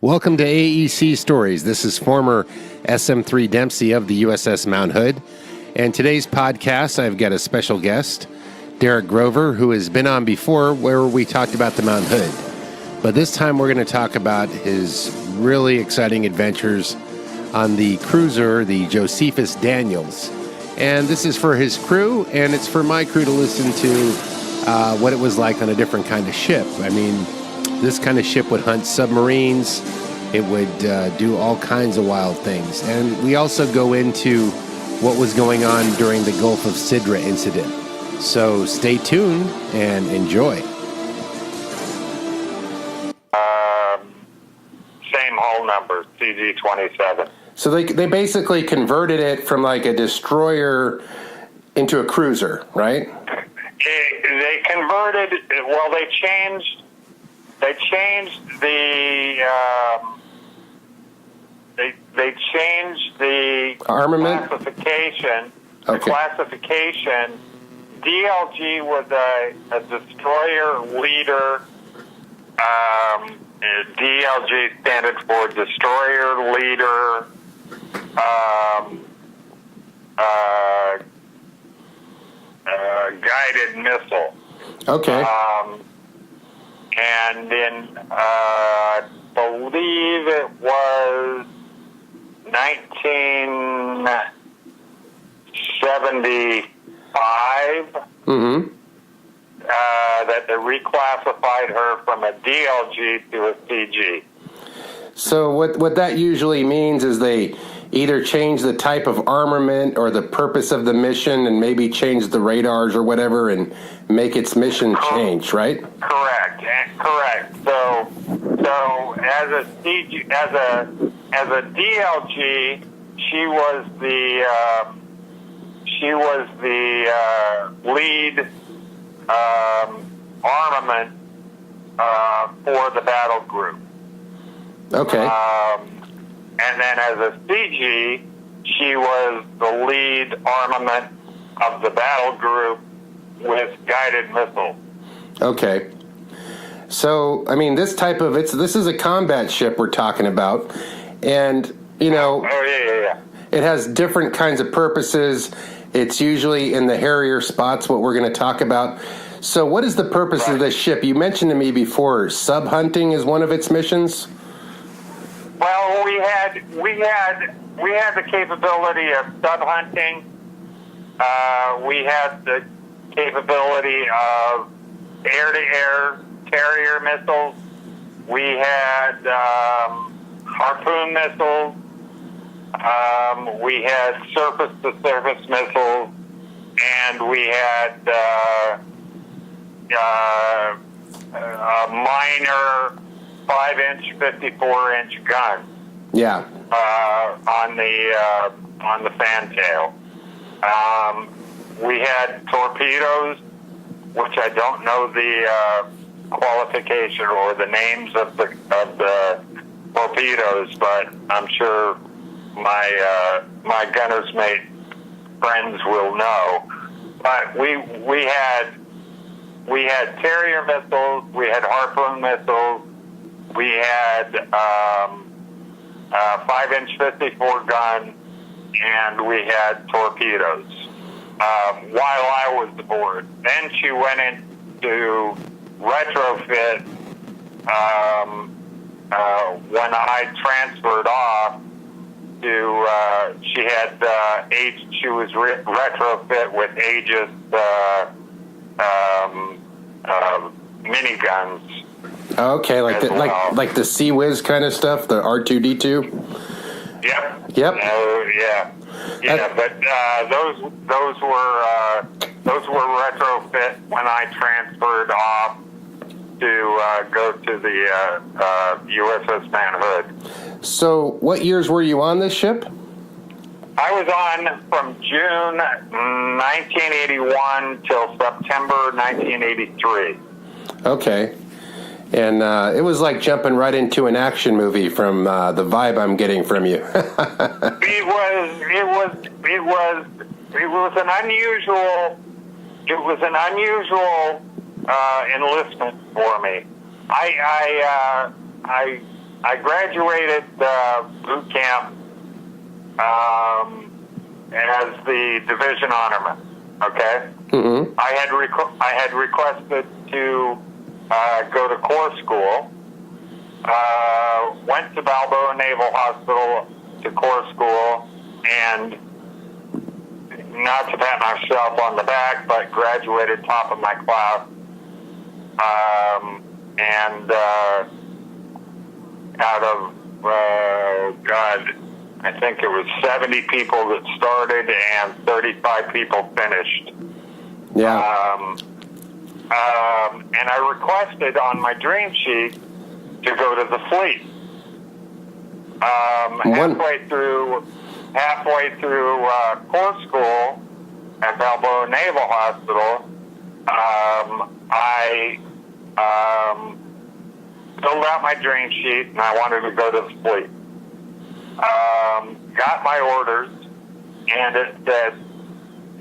Welcome to AEC Stories. This is former SM-3 Dempsey of the USS Mount Hood. And today's podcast, I've got a special guest, Derek Grover, who has been on before where we talked about the Mount Hood. But this time we're going to talk about his really exciting adventures on the cruiser, the Josephus Daniels. And this is for his crew, and it's for my crew to listen to what it was like on a different kind of ship. I mean, this kind of ship would hunt submarines. It would do all kinds of wild things. And we also go into what was going on during the Gulf of Sidra incident. So stay tuned and enjoy. Same hull number, CG-27. So they basically converted it from like a destroyer into a cruiser, right? They converted, well, they changed they changed the armament classification. Okay. The classification. DLG was a destroyer leader. DLG standard for destroyer leader. Guided missile. Okay. And in, I believe it was 1975 that they reclassified her from a DLG to a CG. So what that usually means is they either change the type of armament or the purpose of the mission and maybe change the radars or whatever and make its mission change, right? Correct. So as a CG, as a DLG, she was the lead armament for the battle group. Okay. And then as a CG, she was the lead armament of the battle group with guided missiles. Okay. So, I mean, this is a combat ship we're talking about. And, you know, it has different kinds of purposes. It's usually in the Harrier spots, what we're going to talk about. So what is the purpose of this ship? You mentioned to me before, sub-hunting is one of its missions? Well, we had the capability of sub-hunting. We had the capability of air-to-air carrier missils. We had harpoon missils. We had surface-to-surface missils, and we had a minor 5-inch, 54-inch gun. Yeah. On the fantail. We had torpedoes, which I don't know the qualification or the names of the torpedoes, but I'm sure my gunner's mate friends will know. But we had carrier missiles, we had harpoon missiles, we had a 5-inch 54 gun, and we had torpedoes while I was aboard. Then she went into retrofit when I transferred off to, she was retrofit with Aegis miniguns. Okay, like the Sea Whiz kind of stuff, the R2-D2. Yep. Yeah. But those were retrofit when I transferred off to go to the USS Mount Hood. So, what years were you on this ship? I was on from June 1981 till September 1983. Okay. And it was like jumping right into an action movie from the vibe I'm getting from you. It was an unusual enlistment for me. I I graduated boot camp as the division honorman. Okay. Mm-hmm. I had requested to go to Corps School. Went to Balboa Naval Hospital to Corps School, and not to pat myself on the back, but graduated top of my class. And out of, I think it was 70 people that started and 35 people finished. Yeah. And I requested on my dream sheet to go to the fleet. Halfway through Corps School at Balboa Naval Hospital, I filled out my dream sheet, and I wanted to go to the fleet. Got my orders, and it said,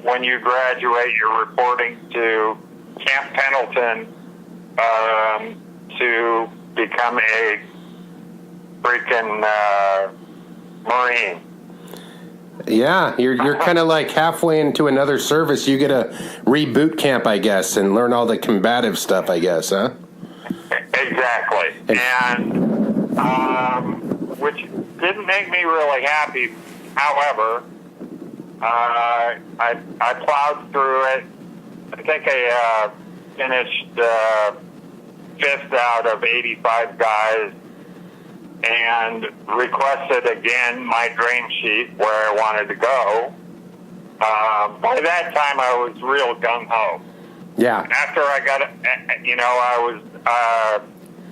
when you graduate, you're reporting to Camp Pendleton to become a freaking Marine. Yeah, you're kind of like halfway into another service. You get a reboot camp, I guess, and learn all the combative stuff, I guess, huh? Exactly. And which didn't make me really happy. However, I plowed through it. I think I finished fifth out of 85 guys, and requested again my dream sheet where I wanted to go. By that time, I was real gung-ho. Yeah. After I got,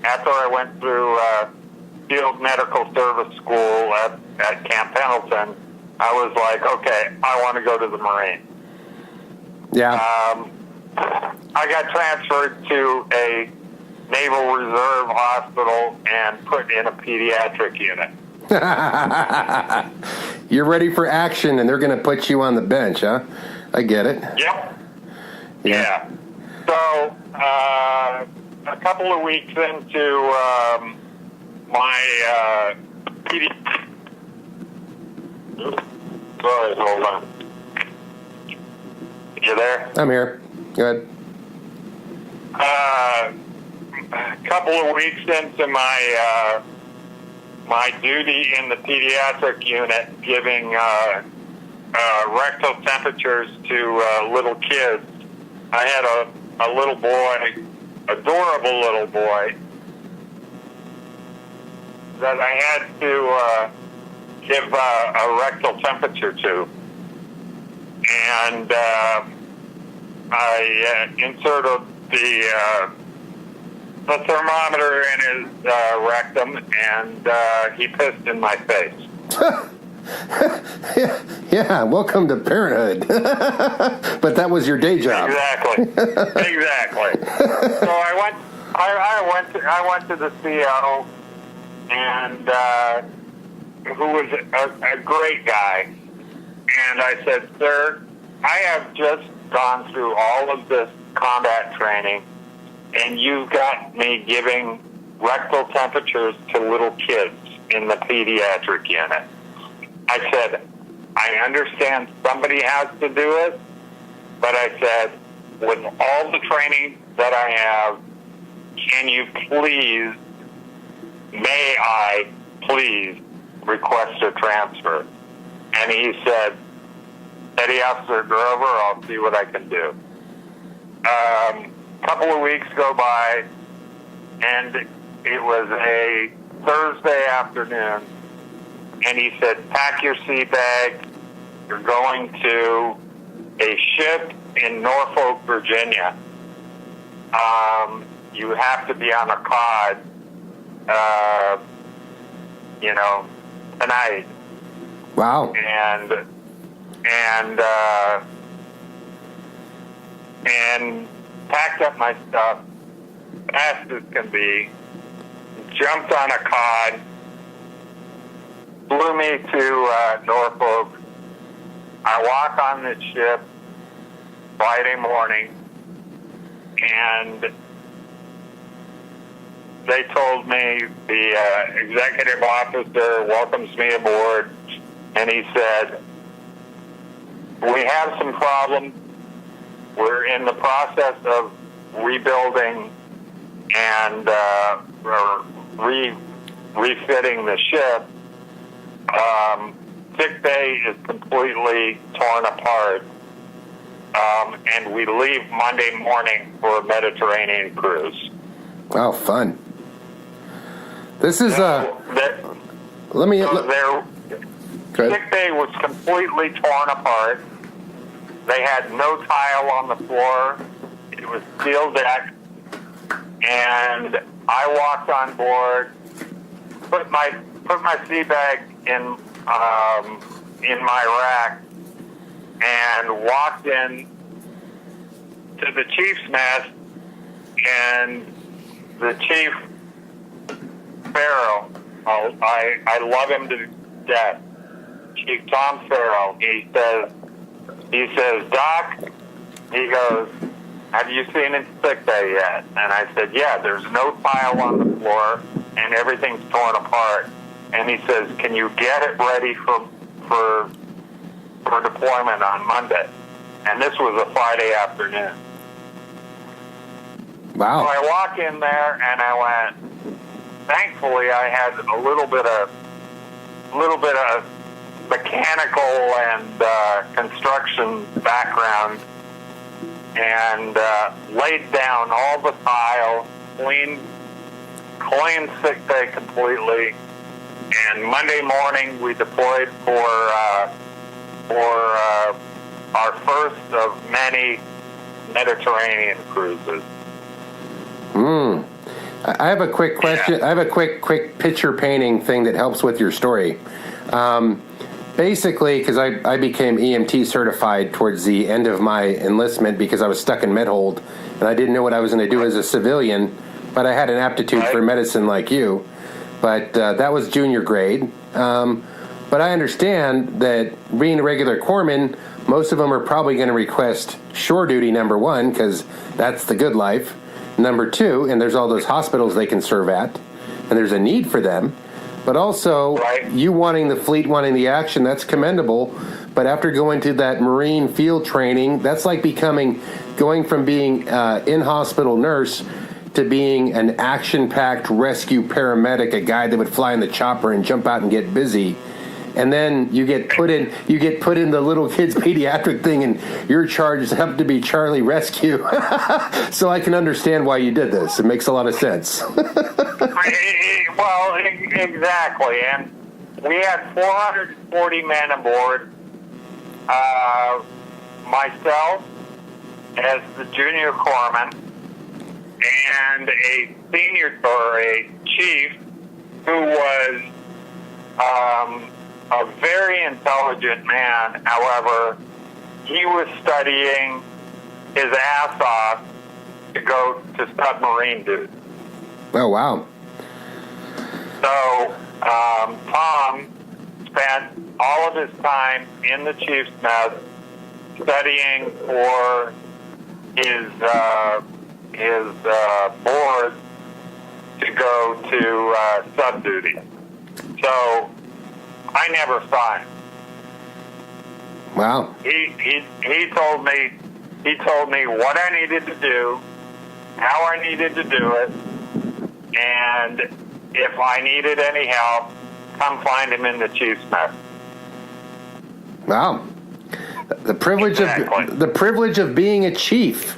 after I went through field medical service school at Camp Pendleton, I was like, okay, I want to go to the Marine. Yeah. I got transferred to a Naval Reserve Hospital and put in a pediatric unit. You're ready for action, and they're going to put you on the bench, huh? I get it. Yep. Yeah. So, a couple of weeks into my sorry, hold on. You there? I'm here. Go ahead. A couple of weeks into my my duty in the pediatric unit, giving rectal temperatures to little kids, I had a little boy, adorable little boy, that I had to give a rectal temperature to. And I inserted the thermometer in his rectum, and he pissed in my face. Yeah, welcome to parenthood. But that was your day job. Exactly. So I went to the CO, and who was a great guy. And I said, sir, I have just gone through all of this combat training, and you've got me giving rectal temperatures to little kids in the pediatric unit. I said, I understand somebody has to do it, but I said, with all the training that I have, can you please, may I please request a transfer? And he said, Petty Officer Grover, I'll see what I can do. A couple of weeks go by, and it was a Thursday afternoon, and he said, pack your sea bag. You're going to a ship in Norfolk, Virginia. You have to be on a cod, tonight. Wow. And packed up my stuff fast as can be, jumped on a cod, flew me to Norfolk. I walk on this ship Friday morning, and they told me the executive officer welcomes me aboard, and he said, "We have some problems. We're in the process of rebuilding and refitting the ship. Sick bay is completely torn apart, and we leave Monday morning for a Mediterranean cruise." Oh, fun. This is Their Good. sick bay was completely torn apart. They had no tile on the floor. It was steel deck, and I walked on board, put my sea bag in my rack, and walked in to the chief's mess, and the chief, Farrell, I love him to death, Chief Tom Farrell, he says, "Doc," he goes, "have you seen his sick bay yet?" And I said, "Yeah, there's no tile on the floor, and everything's torn apart." And he says, "Can you get it ready for deployment on Monday?" And this was a Friday afternoon. Wow. So I walk in there and I went, thankfully I had a little bit of mechanical and construction background, and laid down all the tile, cleaned sick bay completely, and Monday morning we deployed for our first of many Mediterranean cruises. I have a quick question. Yeah. I have a quick picture painting thing that helps with your story. Basically, because I became EMT certified towards the end of my enlistment because I was stuck in med-hold, and I didn't know what I was going to do as a civilian, but I had an aptitude for medicine like you. But that was junior grade. But I understand that being a regular corpsman, most of them are probably going to request shore duty, number one, because that's the good life. Number two, and there's all those hospitals they can serve at, and there's a need for them. But also, you wanting the fleet, wanting the action, that's commendable. But after going to that Marine field training, that's like going from being in-hospital nurse to being an action-packed rescue paramedic, a guy that would fly in the chopper and jump out and get busy. And then you get put in the little kids pediatric thing, and you're charged up to be Charlie Rescue. So I can understand why you did this. It makes a lot of sense. Well, exactly. And we had 440 men aboard. Myself as the junior corpsman, and a senior or a chief who was a very intelligent man. However, he was studying his ass off to go to submarine duty. Oh, wow. So Tom spent all of his time in the chief's mess studying for his board to go to sub duty. So I never saw him. Wow. He told me what I needed to do, how I needed to do it, and if I needed any help, come find him in the chief's mess. Wow. The privilege of being a chief.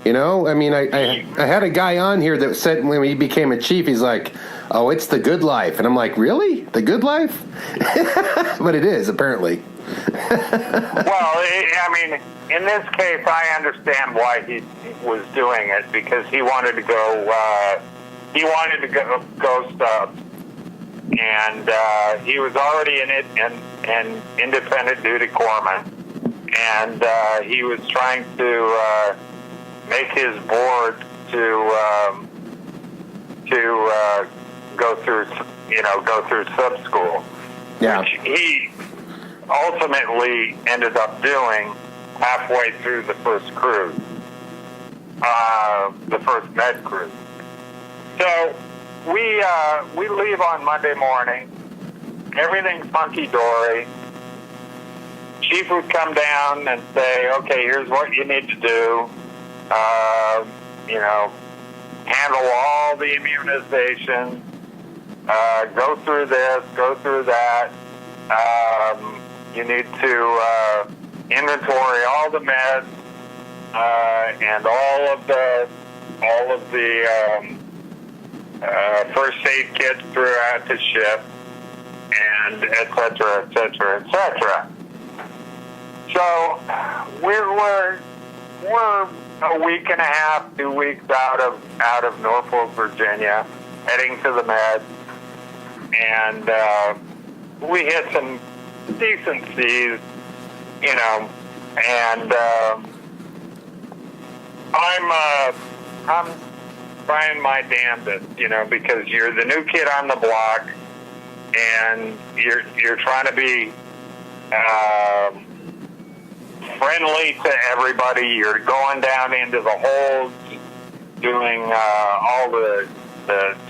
You know, I mean, I had a guy on here that said when he became a chief, he's like, "Oh, it's the good life," and I'm like, "Really, the good life?" But it is apparently. Well, I mean, in this case, I understand why he was doing it, because he wanted to go. He wanted to go sub, and he was already an independent duty corpsman, and he was trying to make his board to go through sub school, which he ultimately ended up doing halfway through the first cruise, the first med cruise. So we leave on Monday morning. Everything's hunky-dory. Chief would come down and say, okay, here's what you need to do. Handle all the immunization. Go through this, go through that. You need to inventory all the meds and all of the first aid kits throughout the ship, and et cetera, et cetera, et cetera. So we're a week and a half, 2 weeks out of Norfolk, Virginia, heading to the Med, and we hit some decent seas, and I'm trying my damnedest, because you're the new kid on the block, and you're trying to be friendly to everybody. You're going down into the holds, doing all the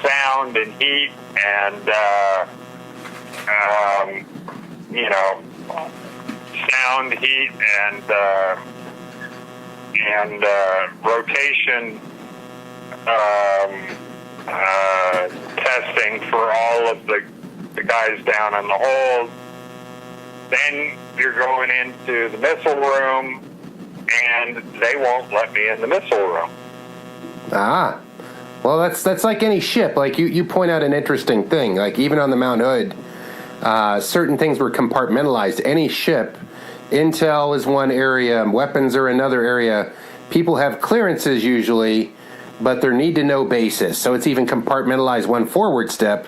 sound and heat and sound, heat, and rotation testing for all of the guys down in the hold. Then you're going into the missile room, and they won't let me in the missile room. Ah. Well, that's like any ship. Like you point out an interesting thing. Like even on the Mount Hood, certain things were compartmentalized. Any ship, intel is one area, weapons are another area. People have clearances usually, but they're need-to-know basis. So it's even compartmentalized one forward step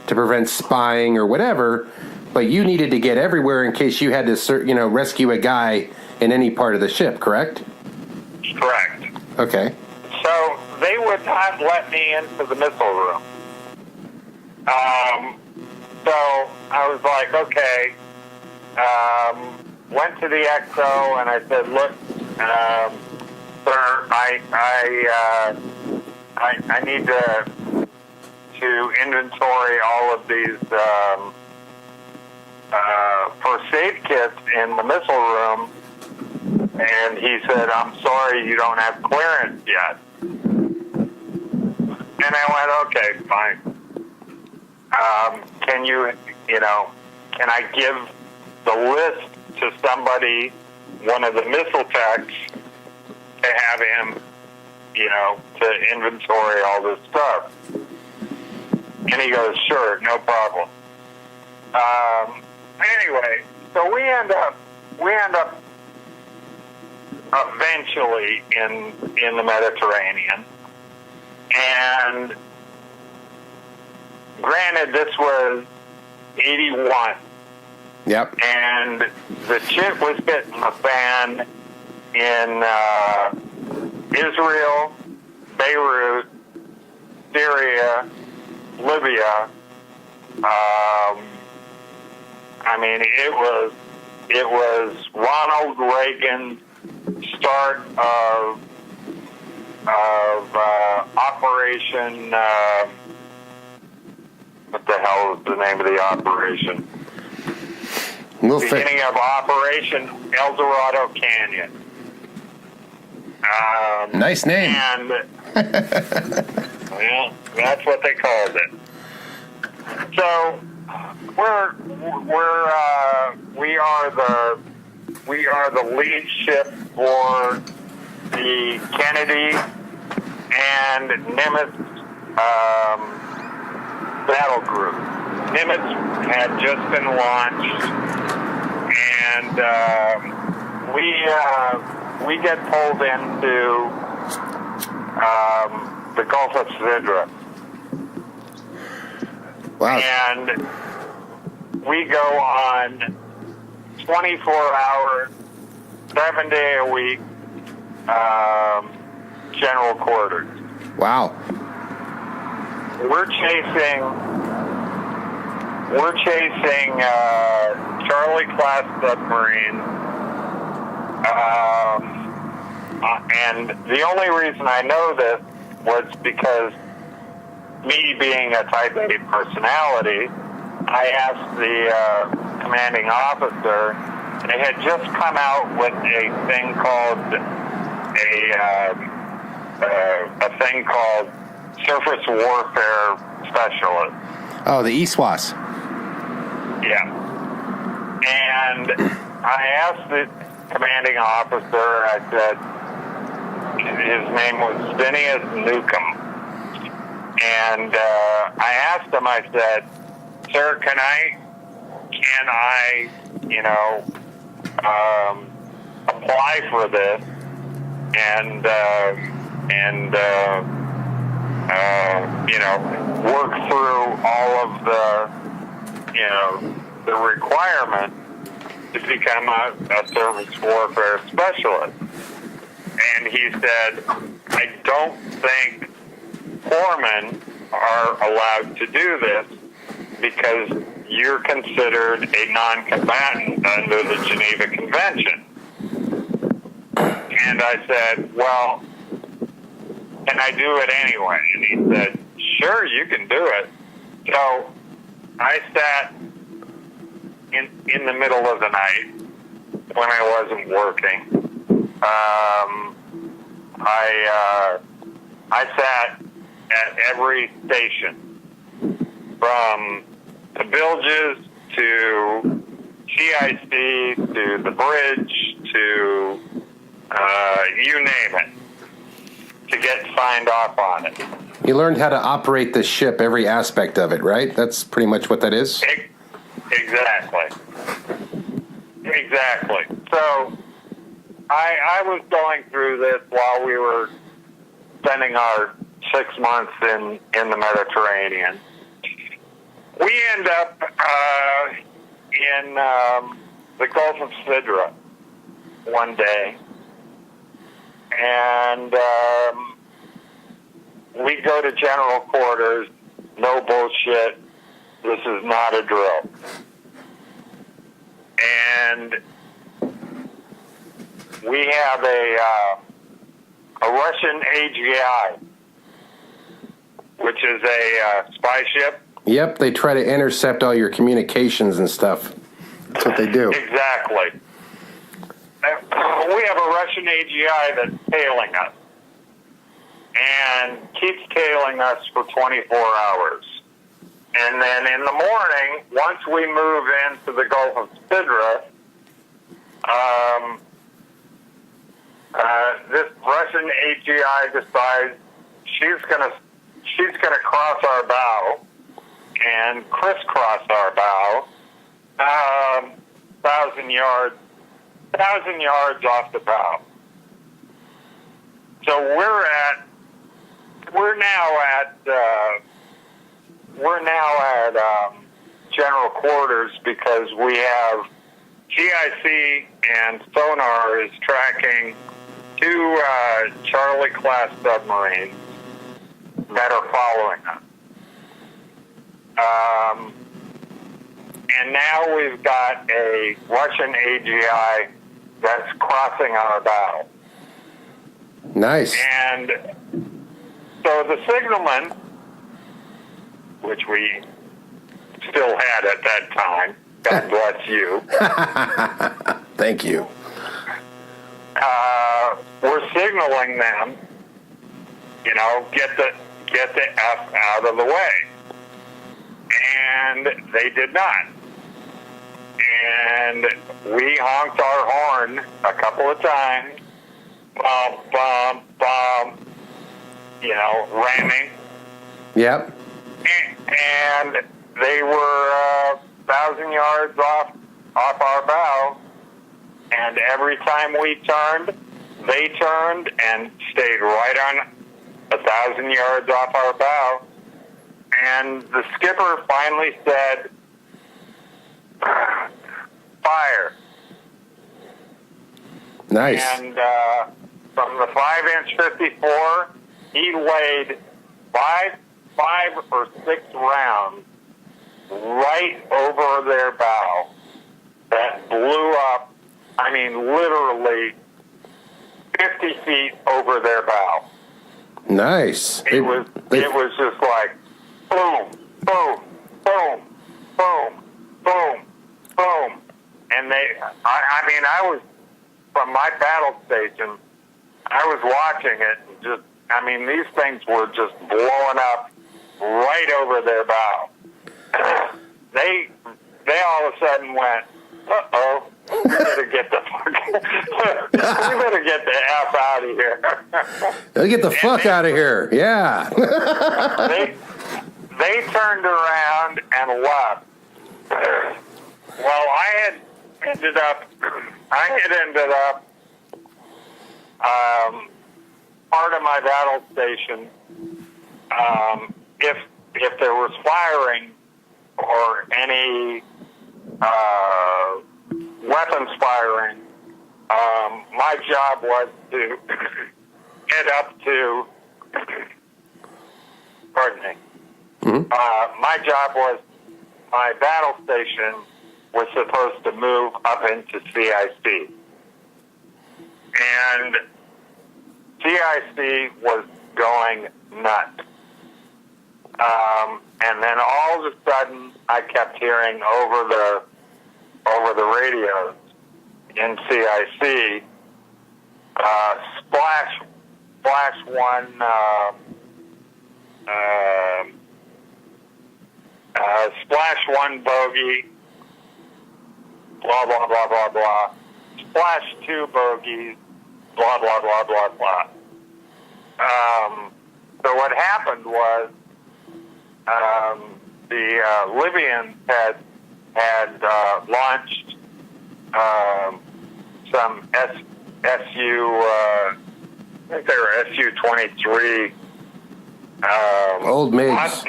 to prevent spying or whatever. But you needed to get everywhere in case you had to, rescue a guy in any part of the ship, correct? Correct. Okay. So they would not let me into the missile room. So I was like, okay. Went to the XO and I said, look, sir, I need to inventory all of these first aid kits in the missile room. And he said, I'm sorry, you don't have clearance yet. And I went, okay, fine. Can I give the list to somebody, one of the missile techs, to have him, to inventory all this stuff? And he goes, sure, no problem. Anyway, so we end up eventually in the Mediterranean. And granted, this was 81. Yep. And the shit was hitting the fan in Israel, Beirut, Syria, Libya. It was Ronald Reagan's start of Operation. What the hell is the name of the operation? Beginning of Operation El Dorado Canyon. Nice name. And well, that's what they called it. So we are the lead ship for the Kennedy and Nimitz battle group. Nimitz had just been launched, and we get pulled into the Gulf of Sidra. Wow. And we go on 24 hours, 7-day-a-week general quarters. Wow. We're chasing Charlie-class submarine, and the only reason I know this was because me being a type A personality, I asked the commanding officer. They had just come out with a thing called Surface Warfare Specialist. Oh, the ESWAS. Yeah. And I asked the commanding officer, I said, his name was Phineas Newcomb. And I asked him, I said, sir, can I apply for this and work through all of the requirements to become a surface warfare specialist. And he said, I don't think foremen are allowed to do this because you're considered a non-combatant under the Geneva Convention. And I said, well, can I do it anyway? And he said, sure, you can do it. So I sat in the middle of the night when I wasn't working. I sat at every station, from the bilges to CIC to the bridge to you name it, to get signed off on it. You learned how to operate the ship, every aspect of it, right? That's pretty much what that is? Exactly. So I was going through this while we were spending our 6 months in the Mediterranean. We end up in the Gulf of Sidra one day, and we go to general quarters. No bullshit. This is not a drill. And we have a Russian AGI, which is a spy ship. Yep, they try to intercept all your communications and stuff. That's what they do. Exactly. We have a Russian AGI that's tailing us, and keeps tailing us for 24 hours. And then in the morning, once we move into the Gulf of Sidra, this Russian AGI decides she's gonna cross our bow and crisscross our bow, 1,000 yards off the bow. So we're now at general quarters because we have GIC and sonar is tracking 2 Charlie-class submarines that are following us. And now we've got a Russian AGI that's crossing our bow. Nice. And so the signalman, which we still had at that time, God bless you. Thank you. We're signaling them, get the F out of the way. And they did not. And we honked our horn a couple of times, bump, bump, bump, ramming. Yep. And they were 1,000 yards off our bow. And every time we turned, they turned and stayed right on 1,000 yards off our bow. And the skipper finally said, fire. Nice. And from the 5-inch 54, he laid five or six rounds right over their bow that blew up, literally 50 feet over their bow. Nice. It was just like, boom, boom, boom, boom, boom, boom. And I was, from my battle station, I was watching it and just, these things were just blowing up right over their bow. They all of a sudden went, uh-oh, we better get the fuck, we better get the F out of here. Let's get the fuck out of here. Yeah. they turned around and left. Well, I had ended up part of my battle station, if there was firing or any weapons firing, my job was to head up to, pardon me, my job was, my battle station was supposed to move up into CIC. And CIC was going nuts. And then all of a sudden, I kept hearing over the radios in CIC, splash one, splash one bogey, blah, blah, blah, blah, blah. Splash two bogeys, blah, blah, blah, blah, blah. So what happened was, the Libyans had launched some SU, I think they were SU-23. Old MiGs.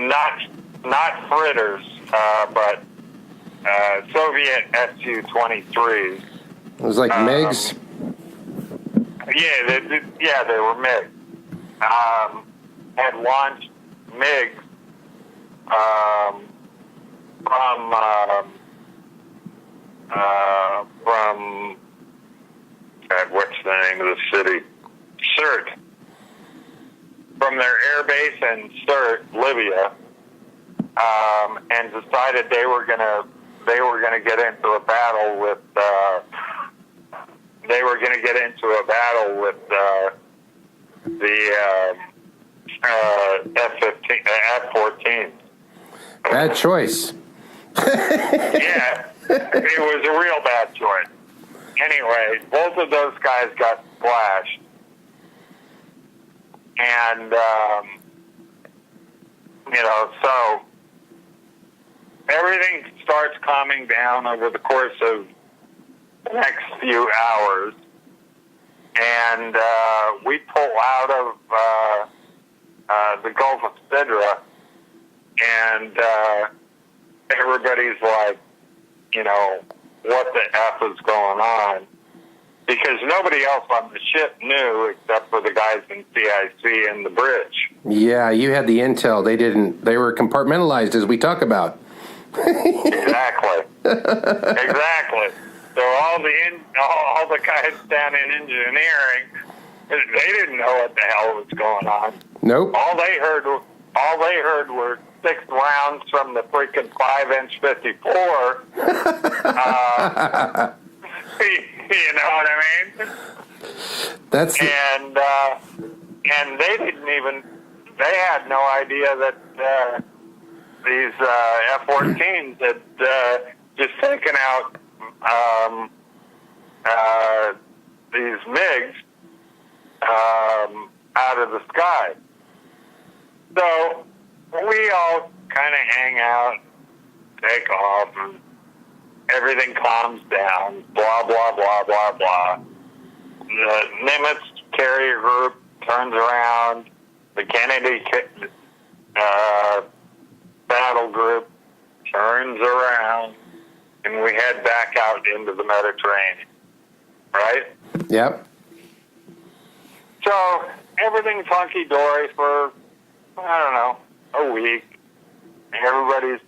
Not fritters, but Soviet SU-23s. It was like MiGs? Yeah, they were MiGs. Had launched MiGs from what's the name of the city? Sirte. From their air base in Sirte, Libya, and decided they were gonna get into a battle with the F-14. Bad choice. Yeah, it was a real bad choice. Anyway, both of those guys got splashed. And, so everything starts calming down over the course of the next few hours. And we pull out of the Gulf of Sidra, and everybody's like, what the F is going on? Because nobody else on the ship knew except for the guys in CIC and the bridge. Yeah, you had the intel. They didn't. They were compartmentalized, as we talk about. Exactly. So all the guys down in engineering, they didn't know what the hell was going on. Nope. All they heard were 6 rounds from the freaking 5-inch 54. You know what I mean? That's and they didn't even. They had no idea that these F-14s had just taken out these MiGs out of the sky. So we all kind of hang out, take off, and everything calms down, blah, blah, blah, blah, blah. The Nimitz carrier group turns around. The Kennedy battle group turns around, and we head back out into the Mediterranean, right? Yep. So everything's hunky-dory for, I don't know, a week. Everybody's,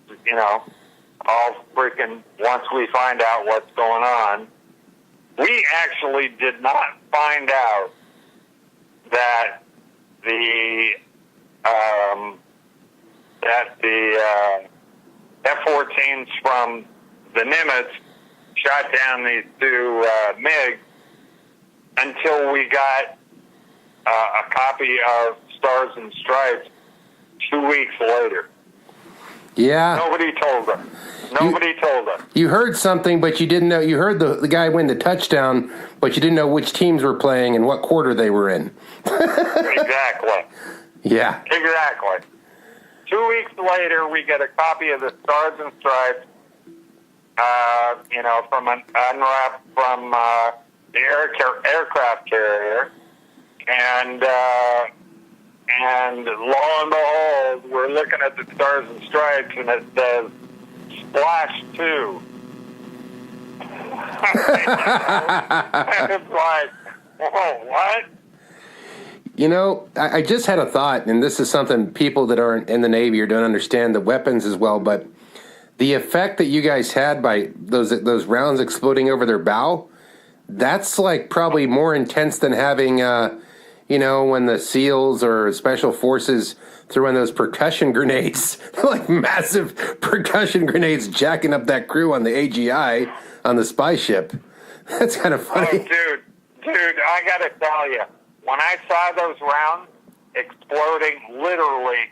all freaking, once we find out what's going on. We actually did not find out that the that the F-14s from the Nimitz shot down these two MiGs until we got a copy of Stars and Stripes 2 weeks later. Yeah. Nobody told us. Nobody told us. You heard something, but you didn't know. You heard the guy win the touchdown, but you didn't know which teams were playing and what quarter they were in. Exactly. Yeah. Exactly. 2 weeks later, we get a copy of the Stars and Stripes, from an unwrapped from the aircraft carrier, and lo and behold, we're looking at the Stars and Stripes, and it says Splash 2. And it's like, whoa, what? You know, I just had a thought, and this is something people that aren't in the Navy or don't understand the weapons as well, but the effect that you guys had by those rounds exploding over their bow, that's like probably more intense than having, when the SEALs or Special Forces throw in those percussion grenades, like massive percussion grenades jacking up that crew on the AGI on the spy ship. That's kind of funny. Oh, dude, I got to tell you, when I saw those rounds literally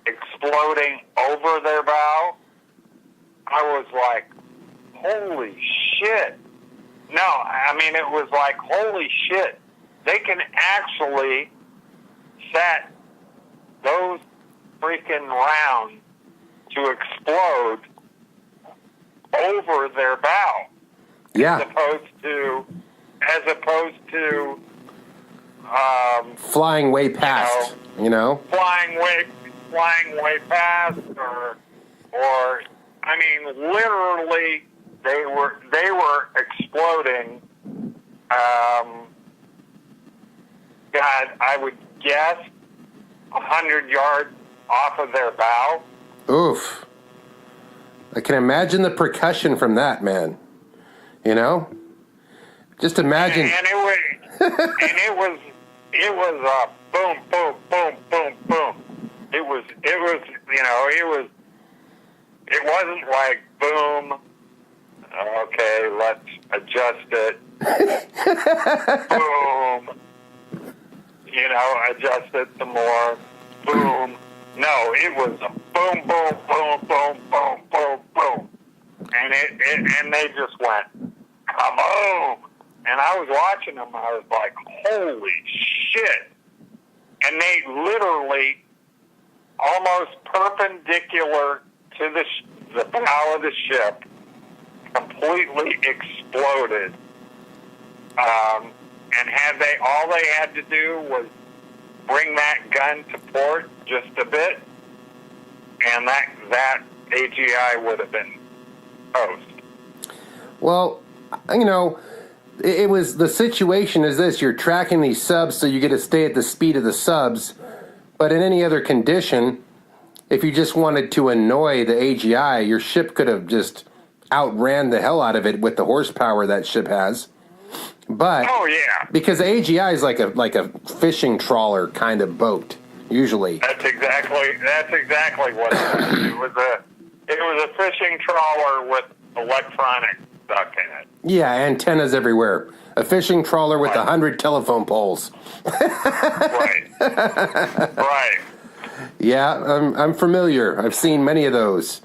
exploding over their bow, I was like, holy shit. No, I mean, it was like, holy shit. They can actually set those freaking rounds to explode over their bow. Yeah. As opposed to flying way past, flying way past, or I mean, literally, they were exploding. God, I would guess 100 yards off of their bow. Oof! I can imagine the percussion from that, man. Just imagine. And it was boom, boom, boom, boom, boom. It wasn't like boom. Okay, let's adjust it. Boom. Adjust it some more. Boom. No, it was a boom, boom, boom, boom, boom, boom, boom. And they just went, kaboom. And I was watching them, I was like, holy shit. And they literally, almost perpendicular to the bow of the ship, completely exploded. And all they had to do was bring that gun to port just a bit, and that AGI would have been toast. Well, it was, the situation is this: you're tracking these subs, so you get to stay at the speed of the subs. But in any other condition, if you just wanted to annoy the AGI, your ship could have just outran the hell out of it with the horsepower that ship has. But because the AGI is like a fishing trawler kind of boat, usually. That's exactly what it was. It was a fishing trawler with electronics stuck in it. Yeah, antennas everywhere. A fishing trawler with 100 telephone poles. Right. Right. Yeah, I'm familiar. I've seen many of those.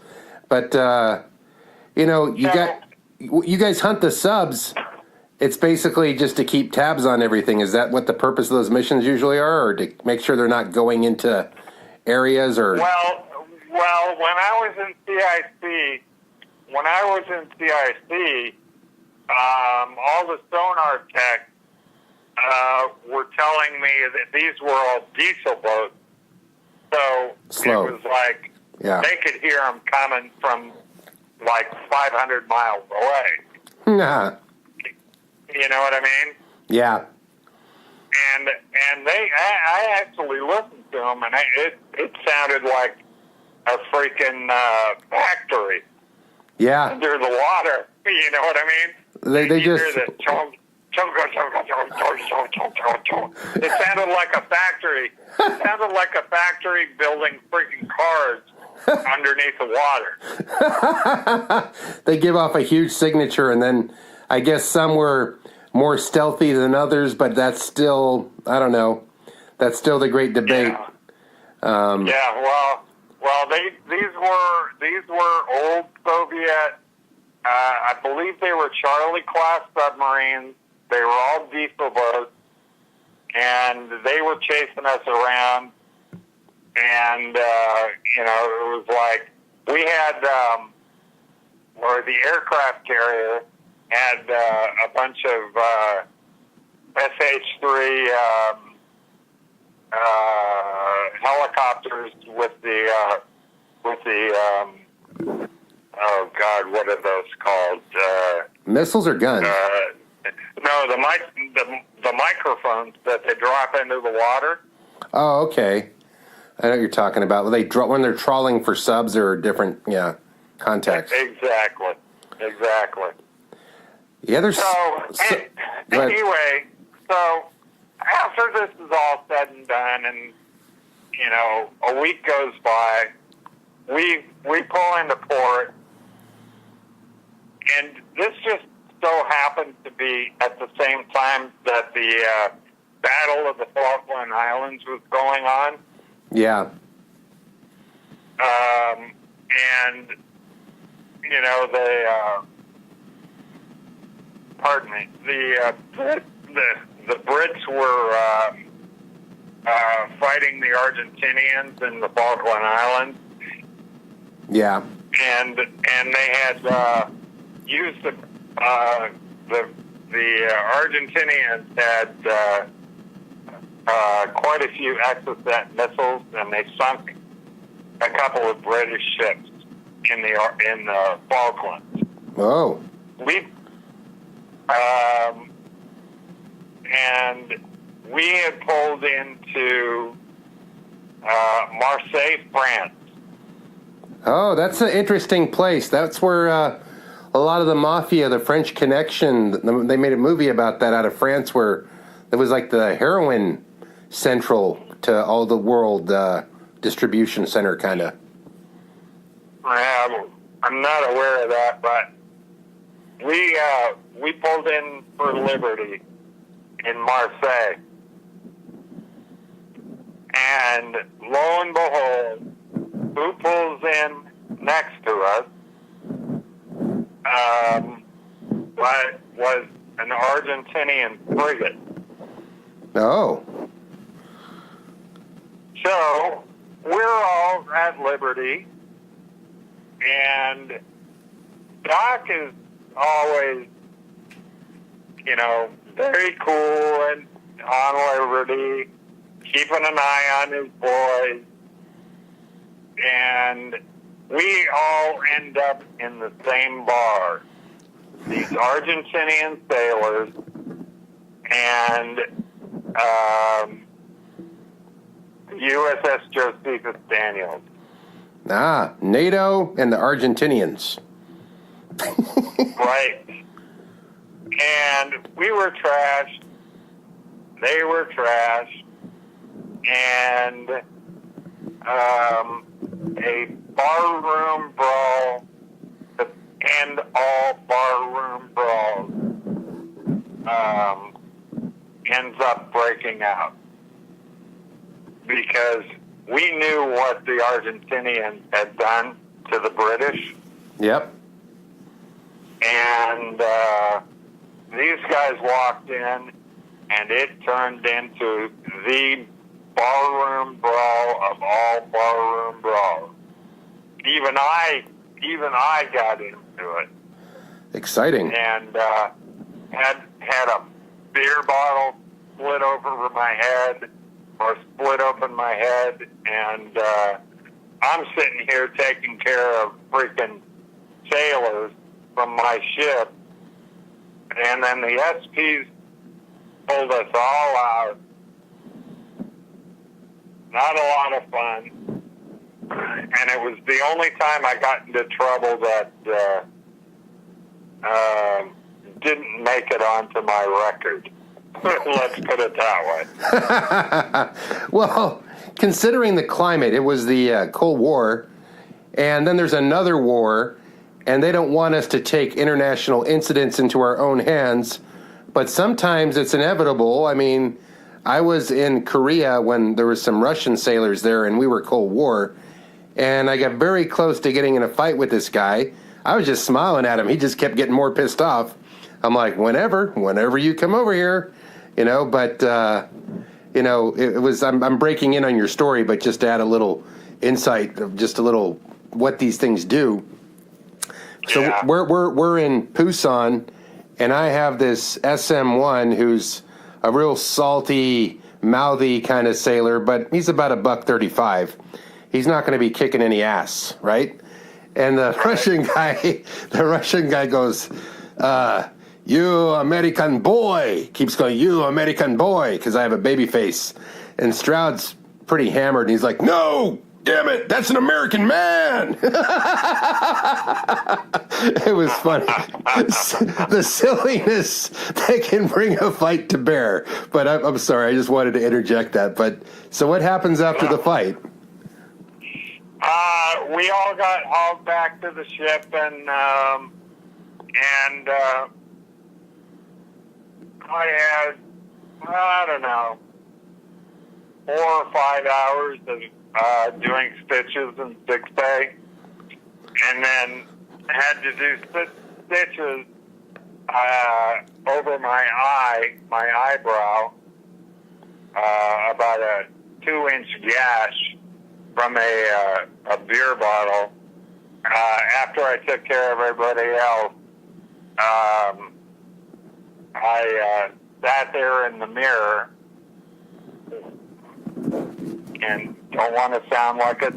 But you guys hunt the subs. It's basically just to keep tabs on everything. Is that what the purpose of those missions usually are, or to make sure they're not going into areas? Or well, when I was in CIC, all the sonar techs were telling me that these were all diesel boats, so slow. It was like they could hear them coming from like 500 miles away. Nah. You know what I mean? Yeah. And I actually listened to them, and it sounded like a freaking factory. Yeah. Under the water. You know what I mean? They just. Hear this chunk. It sounded like a factory. It sounded like a factory building freaking cars underneath the water. They give off a huge signature, and then I guess some were more stealthy than others, but that's still, I don't know, that's still the great debate. These were old Soviet. I believe they were Charlie class submarines. They were all diesel boats, and they were chasing us around. And it was like we had, or the aircraft carrier had a bunch of SH-3 helicopters with the oh God, what are those called? Missiles or guns? No, the microphones that they drop into the water. Oh, okay. I know what you're talking about. When they're trawling for subs or different, contexts. Exactly. Yeah, there's. Anyway, after this is all said and done, and a week goes by, we pull into port, and this just so happened to be at the same time that the Battle of the Falkland Islands was going on. Yeah. And pardon me, the Brits were fighting the Argentinians in the Falkland Islands. Yeah. And they had used the Argentinians had quite a few Exocet missiles, and they sunk a couple of British ships in the Falklands. Oh. And we had pulled into Marseille, France. Oh, that's an interesting place. That's where a lot of the mafia, the French Connection, they made a movie about that out of France, where it was like the heroin central to all the world distribution center, kind of. I'm not aware of that, but we pulled in for Liberty in Marseille, and lo and behold, who pulls in next to us? Was an Argentinian frigate. Oh. So we're all at liberty, and Doc is always, very cool and on liberty, keeping an eye on his boys, and we all end up in the same bar. These Argentinian sailors and USS Josephus Daniels. Ah, NATO and the Argentinians. Right. And we were trashed. They were trashed. And a barroom brawl to end all barroom brawls ends up breaking out. Because we knew what the Argentinians had done to the British. Yep. And these guys walked in, and it turned into the barroom brawl of all barroom brawls. Even I got into it. Exciting. And had a beer bottle split over my head, or split open my head, and I'm sitting here taking care of freaking sailors from my ship, and then the SPs pulled us all out. Not a lot of fun, and it was the only time I got into trouble that didn't make it onto my record. Let's put it that way. Well, considering the climate, it was the Cold War, And then there's another war, and they don't want us to take international incidents into our own hands. But sometimes it's inevitable. I mean, I was in Korea when there was some Russian sailors there, and we were Cold War. And I got very close to getting in a fight with this guy. I was just smiling at him. He just kept getting more pissed off. I'm like, whenever you come over here, but, it was, I'm breaking in on your story, but just to add a little insight of just a little what these things do. So Yeah. we're in Pusan, and I have this SM-1 who's a real salty, mouthy kind of sailor, but he's about $135. He's not going to be kicking any ass, right? And the Russian guy goes, you American boy, keeps going, you American boy, because I have a baby face. And Stroud's pretty hammered, and he's like, no, damn it, that's an American man. It was funny. The silliness that can bring a fight to bear. But I'm sorry, I just wanted to interject that. But so what happens after the fight? We all got hauled back to the ship, and I had, I don't know, 4 or 5 hours of doing stitches and sick bay, and then had to do stitches over my eyebrow, about a 2-inch gash from a beer bottle. After I took care of everybody else, I sat there in the mirror, and don't want to sound like a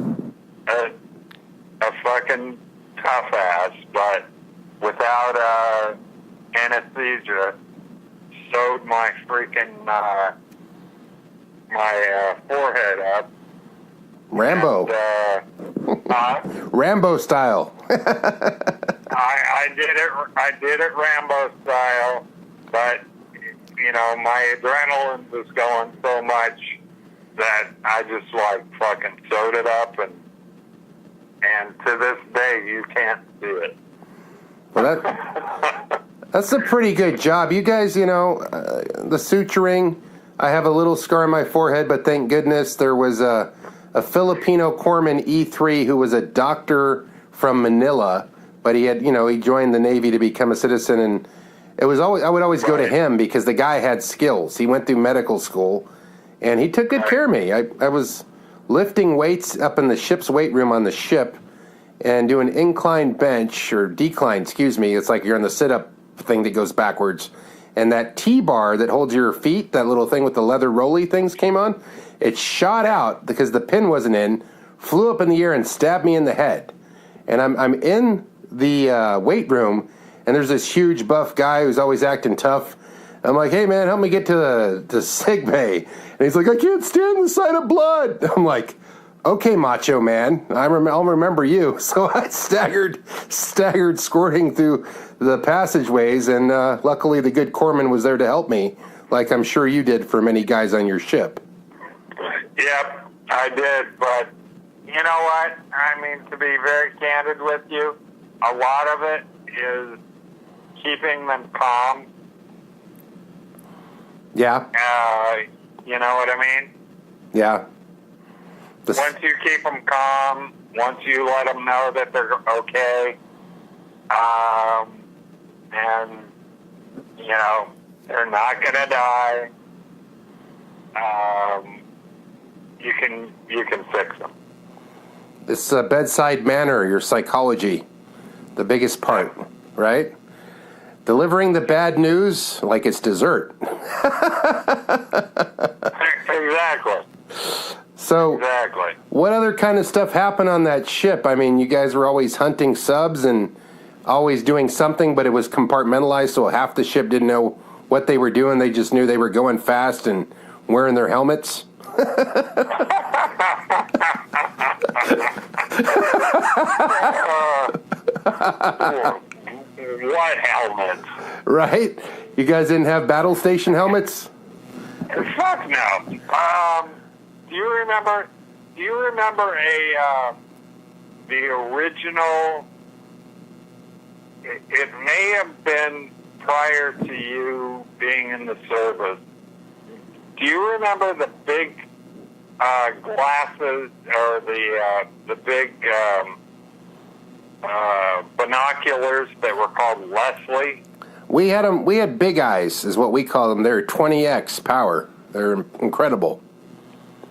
fucking tough ass, but without anesthesia, sewed my freaking my forehead up. Rambo. And, Rambo style. I did it Rambo style, but my adrenaline was going so much that I just fucking sewed it up, and to this day you can't do it. Well, that's a pretty good job. You guys, the suturing, I have a little scar on my forehead, but thank goodness there was a Filipino corpsman E3 who was a doctor from Manila, but he had, he joined the Navy to become a citizen, and I would always go to him because the guy had skills. He went through medical school, and he took good care of me. I was lifting weights up in the ship's weight room on the ship and doing incline bench, or decline, excuse me. It's like you're on the sit-up thing that goes backwards. And that T-bar that holds your feet, that little thing with the leather rolly things came on, it shot out because the pin wasn't in, flew up in the air and stabbed me in the head. And I'm in the weight room, and there's this huge buff guy who's always acting tough. I'm like, hey, man, help me get to sick bay. And he's like, I can't stand the sight of blood. I'm like, okay, macho man, I'll remember you. So I staggered squirting through the passageways, and luckily the good corpsman was there to help me, like I'm sure you did for many guys on your ship. Yep, I did, but you know what? I mean, to be very candid with you, a lot of it is keeping them calm. Yeah. You know what I mean? Yeah. Once you keep them calm, once you let them know that they're okay, and they're not gonna die, you can fix them. It's bedside manner, your psychology, the biggest part, right? Delivering the bad news like it's dessert. Exactly. So, exactly. What other kind of stuff happened on that ship? I mean, you guys were always hunting subs and always doing something, but it was compartmentalized, so half the ship didn't know what they were doing. They just knew they were going fast and wearing their helmets. What helmets? Right? You guys didn't have battle station helmets? Fuck no. Do you remember the original. It may have been prior to you being in the service. Do you remember the big glasses or the big binoculars that were called Leslie? We had them. We had big eyes, is what we call them. They're 20x power. They're incredible.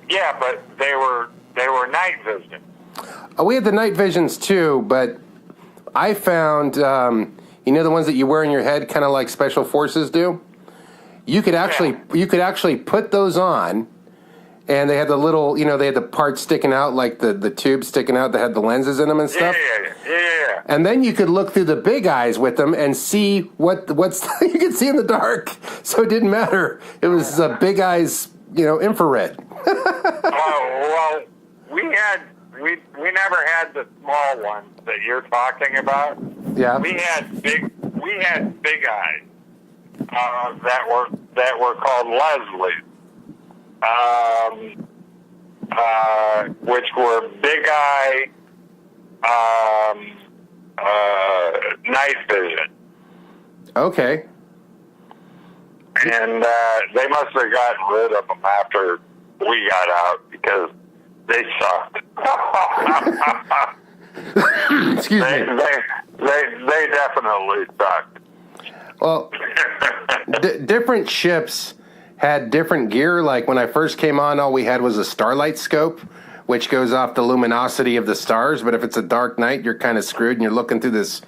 Yeah, but they were night vision. We had the night visions too, but I found, the ones that you wear in your head, kind of like Special Forces do. You could actually put those on, and they had the little, they had the parts sticking out, like the tubes sticking out that had the lenses in them and stuff. Yeah. And then you could look through the big eyes with them and see what's you could see in the dark. So it didn't matter. It was big eyes, infrared. Well, we never had the small ones that you're talking about. Yeah. We had big eyes that were called Leslie's, which were big eye night vision. Okay. And they must have gotten rid of them after we got out because they sucked. Excuse me. They definitely sucked. Well, different ships had different gear. Like when I first came on, all we had was a starlight scope, which goes off the luminosity of the stars. But if it's a dark night, you're kind of screwed, and you're looking through this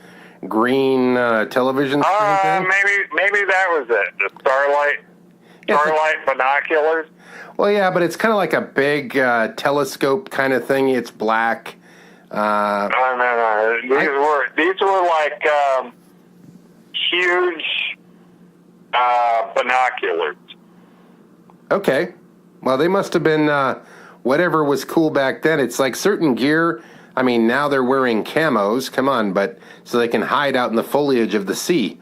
green television screen thing. Maybe that was it. The starlight binoculars. Well, yeah, but it's kind of like a big telescope kind of thing. It's black. No. These were like huge binoculars. Okay. Well, they must have been whatever was cool back then. It's like certain gear. I mean, now they're wearing camos. Come on, but so they can hide out in the foliage of the sea.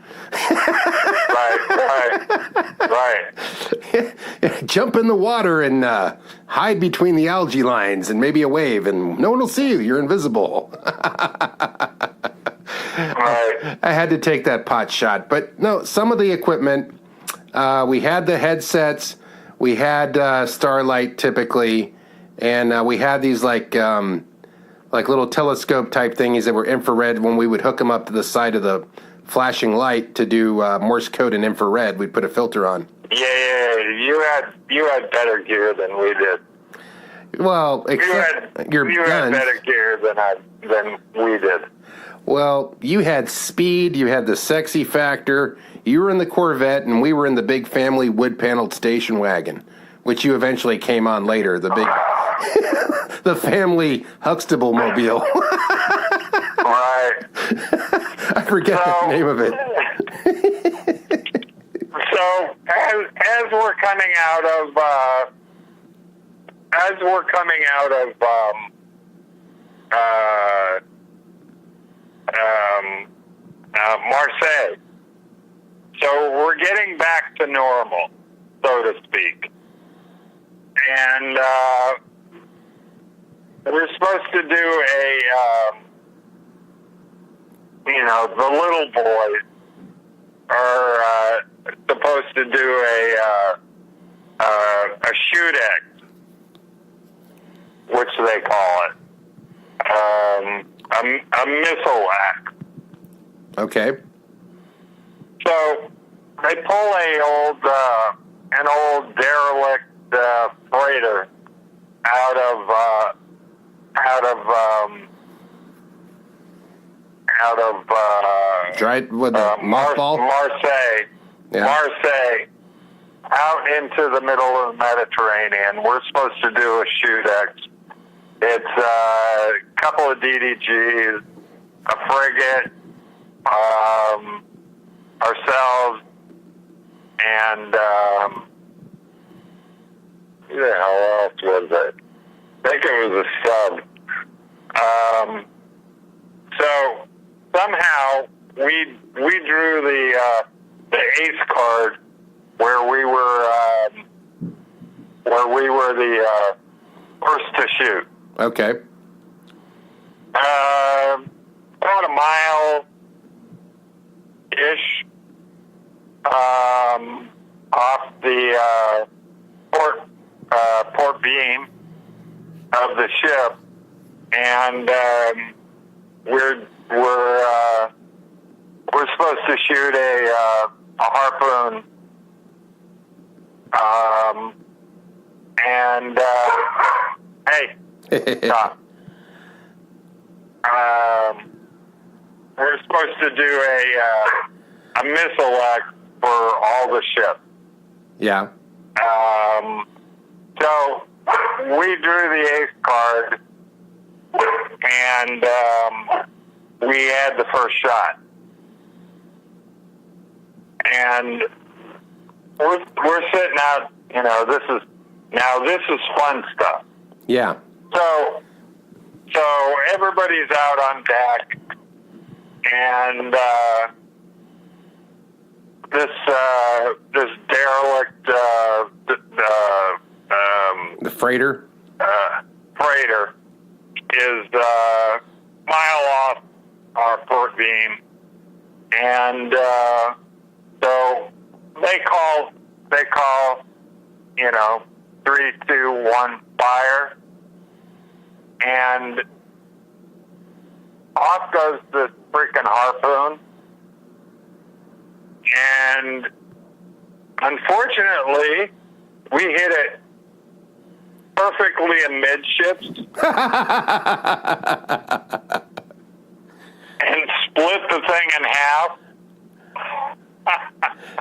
Right. Jump in the water and hide between the algae lines and maybe a wave, and no one will see you. You're invisible. Right. I had to take that pot shot. But no, some of the equipment, we had the headsets, we had Starlight typically, and we had these like little telescope type thingies that were infrared. When we would hook them up to the side of the flashing light to do Morse code in infrared, we'd put a filter on. Yeah, you had better gear than we did. Well, you had better gear than we did. Well, you had speed, you had the sexy factor, you were in the Corvette, and we were in the big family wood-paneled station wagon, which you eventually came on later, the big, the family Huxtable mobile. Right. I forget the name of it. So, as we're coming out of Marseille. So we're getting back to normal, so to speak. And we're supposed to do the little boys are supposed to do a shoot X, which they call it. A missile act. Okay. So they pull an old derelict freighter out of mothball? Marseille. Yeah. Marseille out into the middle of the Mediterranean. We're supposed to do a shoot X. It's a couple of DDGs, a frigate, ourselves, and who the hell else was it? I think it was a sub. So somehow we drew the ace card where we were the first to shoot. Okay. About a mile-ish off the port beam of the ship, and we're supposed to shoot a harpoon, and hey, stop. We're supposed to do a missile for all the ships. Yeah. So we drew the ace card, and we had the first shot. And we're sitting out. This is fun stuff. Yeah. So everybody's out on deck, and this derelict The freighter? Freighter is a mile off our port beam, and so they call 3, 2, 1 fire, and off goes this freaking harpoon, and unfortunately we hit it perfectly amidships and split the thing in half.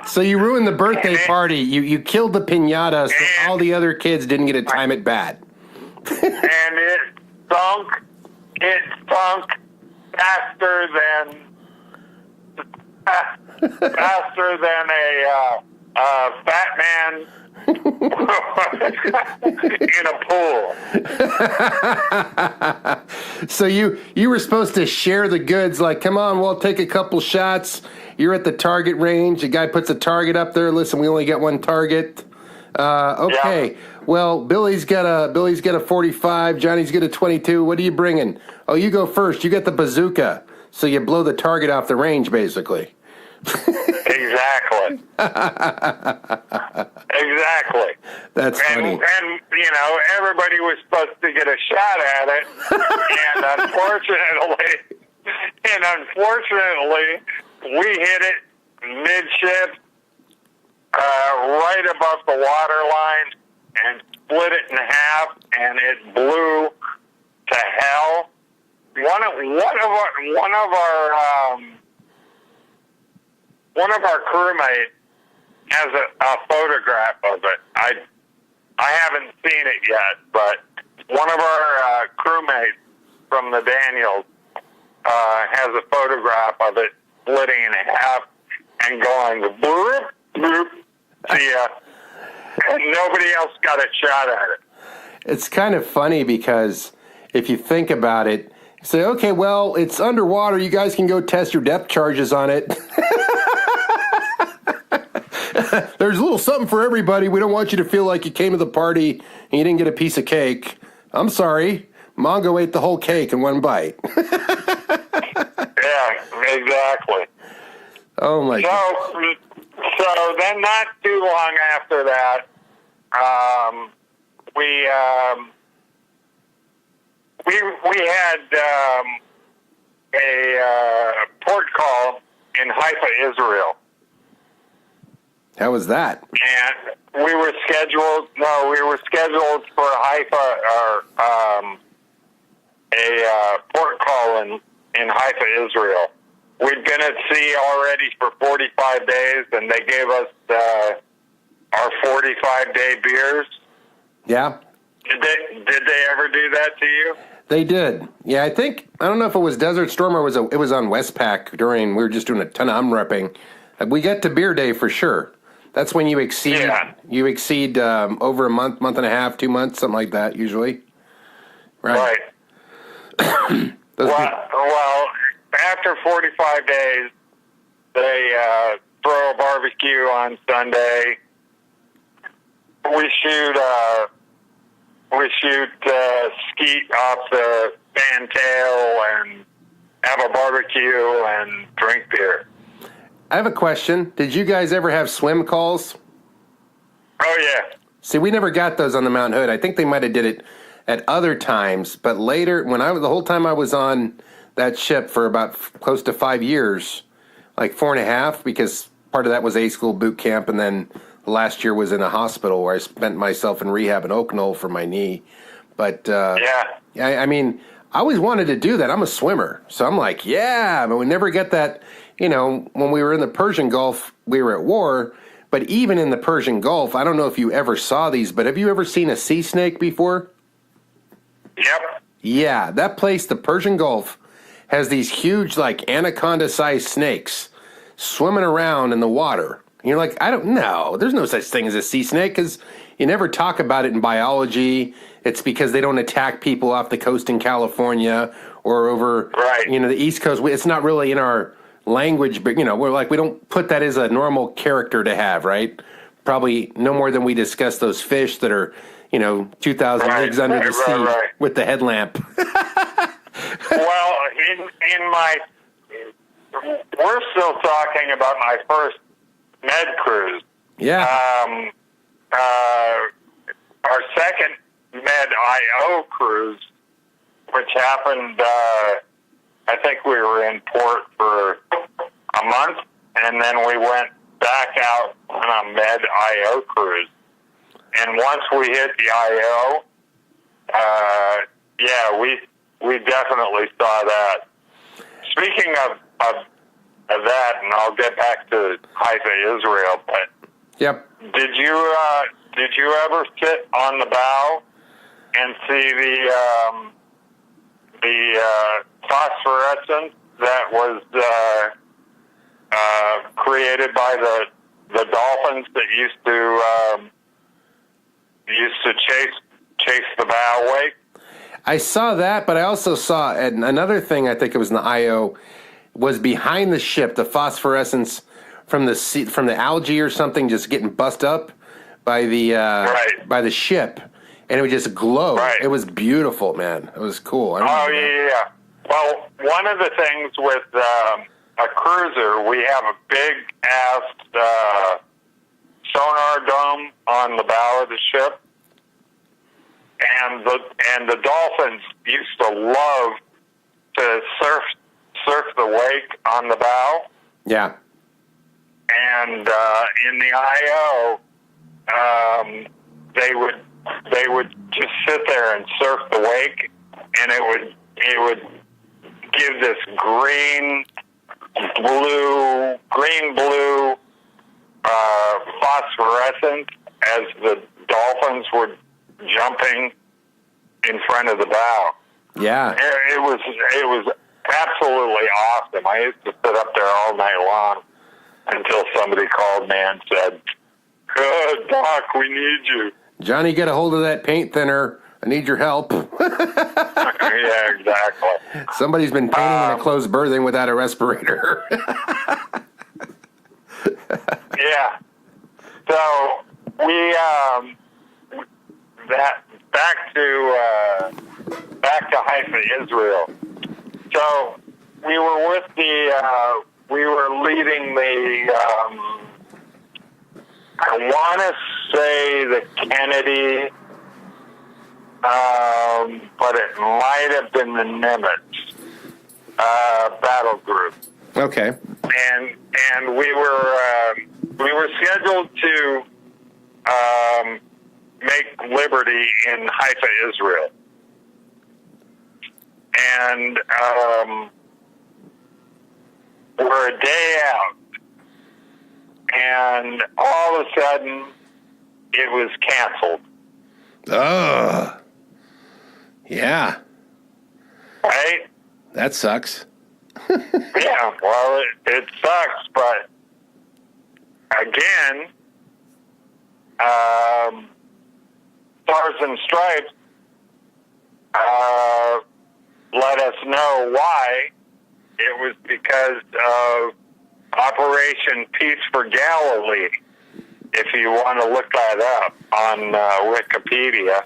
So you ruined the birthday party. You killed the piñata so all the other kids didn't get to time it bad. And it sunk faster than a fat man in a pool. So you were supposed to share the goods, like, come on, we'll take a couple shots. You're at the target range. The guy puts a target up there. Listen, we only got one target. Okay. Yeah. Well, Billy's got a 45. Johnny's got a 22. What are you bringing? Oh, you go first. You got the bazooka. So you blow the target off the range, basically. Exactly. Exactly. That's funny. And everybody was supposed to get a shot at it, and unfortunately, we hit it midship, right above the water line, and split it in half, and it blew to hell. One of our crewmates has a photograph of it. I haven't seen it yet, but one of our crewmates from the Daniels has a photograph of it splitting in half and going bloop, bloop, see ya. And nobody else got a shot at it. It's kind of funny because if you think about it, you say, okay, well, it's underwater. You guys can go test your depth charges on it. There's a little something for everybody. We don't want you to feel like you came to the party and you didn't get a piece of cake. I'm sorry. Mongo ate the whole cake in one bite. Yeah, exactly. Oh, my God. So then not too long after that, we had a port call in Haifa, Israel. How was that? And we were scheduled for Haifa, a port call in Haifa, Israel. We'd been at sea already for 45 days, and they gave us our 45-day beers. Yeah. Did they ever do that to you? They did. Yeah, I don't know if it was Desert Storm or it was on Westpac we were just doing a ton of umrepping. We got to beer day for sure. That's when you exceed over a month and a half, 2 months, something like that, usually. Right. Well, after 45 days, they throw a barbecue on Sunday. We shoot skeet off the fantail and have a barbecue and drink beer. I have a question. Did you guys ever have swim calls? Oh, yeah. See, we never got those on the Mount Hood. I think they might have did it at other times, but later, the whole time I was on that ship for about close to 5 years, like 4.5, because part of that was A-school boot camp, and then last year was in a hospital where I spent myself in rehab in Oak Knoll for my knee. But I mean, I always wanted to do that. I'm a swimmer, so I'm like, yeah, but we never get that. When we were in the Persian Gulf, we were at war. But even in the Persian Gulf, I don't know if you ever saw these, but have you ever seen a sea snake before? Yep. Yeah, that place, the Persian Gulf, has these huge, like, anaconda-sized snakes swimming around in the water. And you're like, I don't know. There's no such thing as a sea snake because you never talk about it in biology. It's because they don't attack people off the coast in California or over, the East Coast. It's not really in our language, but, we're like, we don't put that as a normal character to have, right? Probably no more than we discuss those fish that are, 2,000 leagues under the sea with the headlamp. Well, we're still talking about my first med cruise. Yeah. Our second med IO cruise, which happened, I think we were in port for a month, and then we went back out on a med IO cruise. And once we hit the IO, we definitely saw that. Speaking of that, and I'll get back to Haifa, Israel, but did you ever sit on the bow and see the phosphorescence that was created by the dolphins that used to chase the bow wake? I saw that, but I also saw another thing. I think it was in the IO was behind the ship, the phosphorescence from the algae or something just getting bust up by the ship, and it would just glow. It was beautiful, man. It was cool. Yeah. Well, one of the things with a cruiser, we have a big ass sonar dome on the bow of the ship, and the dolphins used to love to surf the wake on the bow. Yeah. And in the IO, they would just sit there and surf the wake, and it would give this green blue phosphorescence as the dolphins were jumping in front of the bow. Yeah, it was absolutely awesome. I used to sit up there all night long until somebody called me and said, "Doc, we need you." Johnny, get a hold of that paint thinner. I need your help. Yeah, exactly. Somebody's been painting in a closed berthing without a respirator. Yeah. So we back to Haifa, Israel. So we were leading the I want to say the Kennedy, but it might have been the Nimitz battle group. Okay. And we were scheduled to make liberty in Haifa, Israel. And we're a day out. And all of a sudden, it was canceled. Yeah. Right? That sucks. Yeah, well, it sucks, but again, Stars and Stripes let us know why. It was because of Operation Peace for Galilee, if you want to look that up on Wikipedia.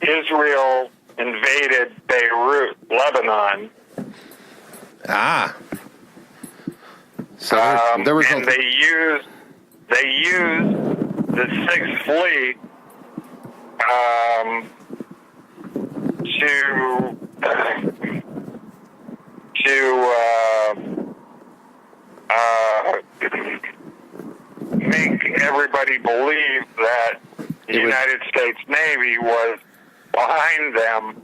Israel invaded Beirut, Lebanon. Ah. So there was and they used the Sixth Fleet to make everybody believe that the United States Navy was behind them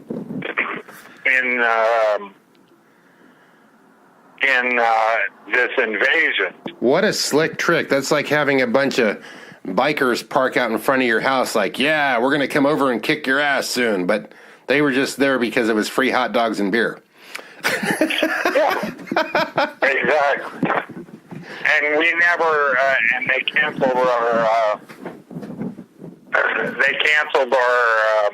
in this invasion. What a slick trick. That's like having a bunch of bikers park out in front of your house like, yeah, we're going to come over and kick your ass soon. But they were just there because it was free hot dogs and beer. Yeah, exactly. And we never, and they canceled our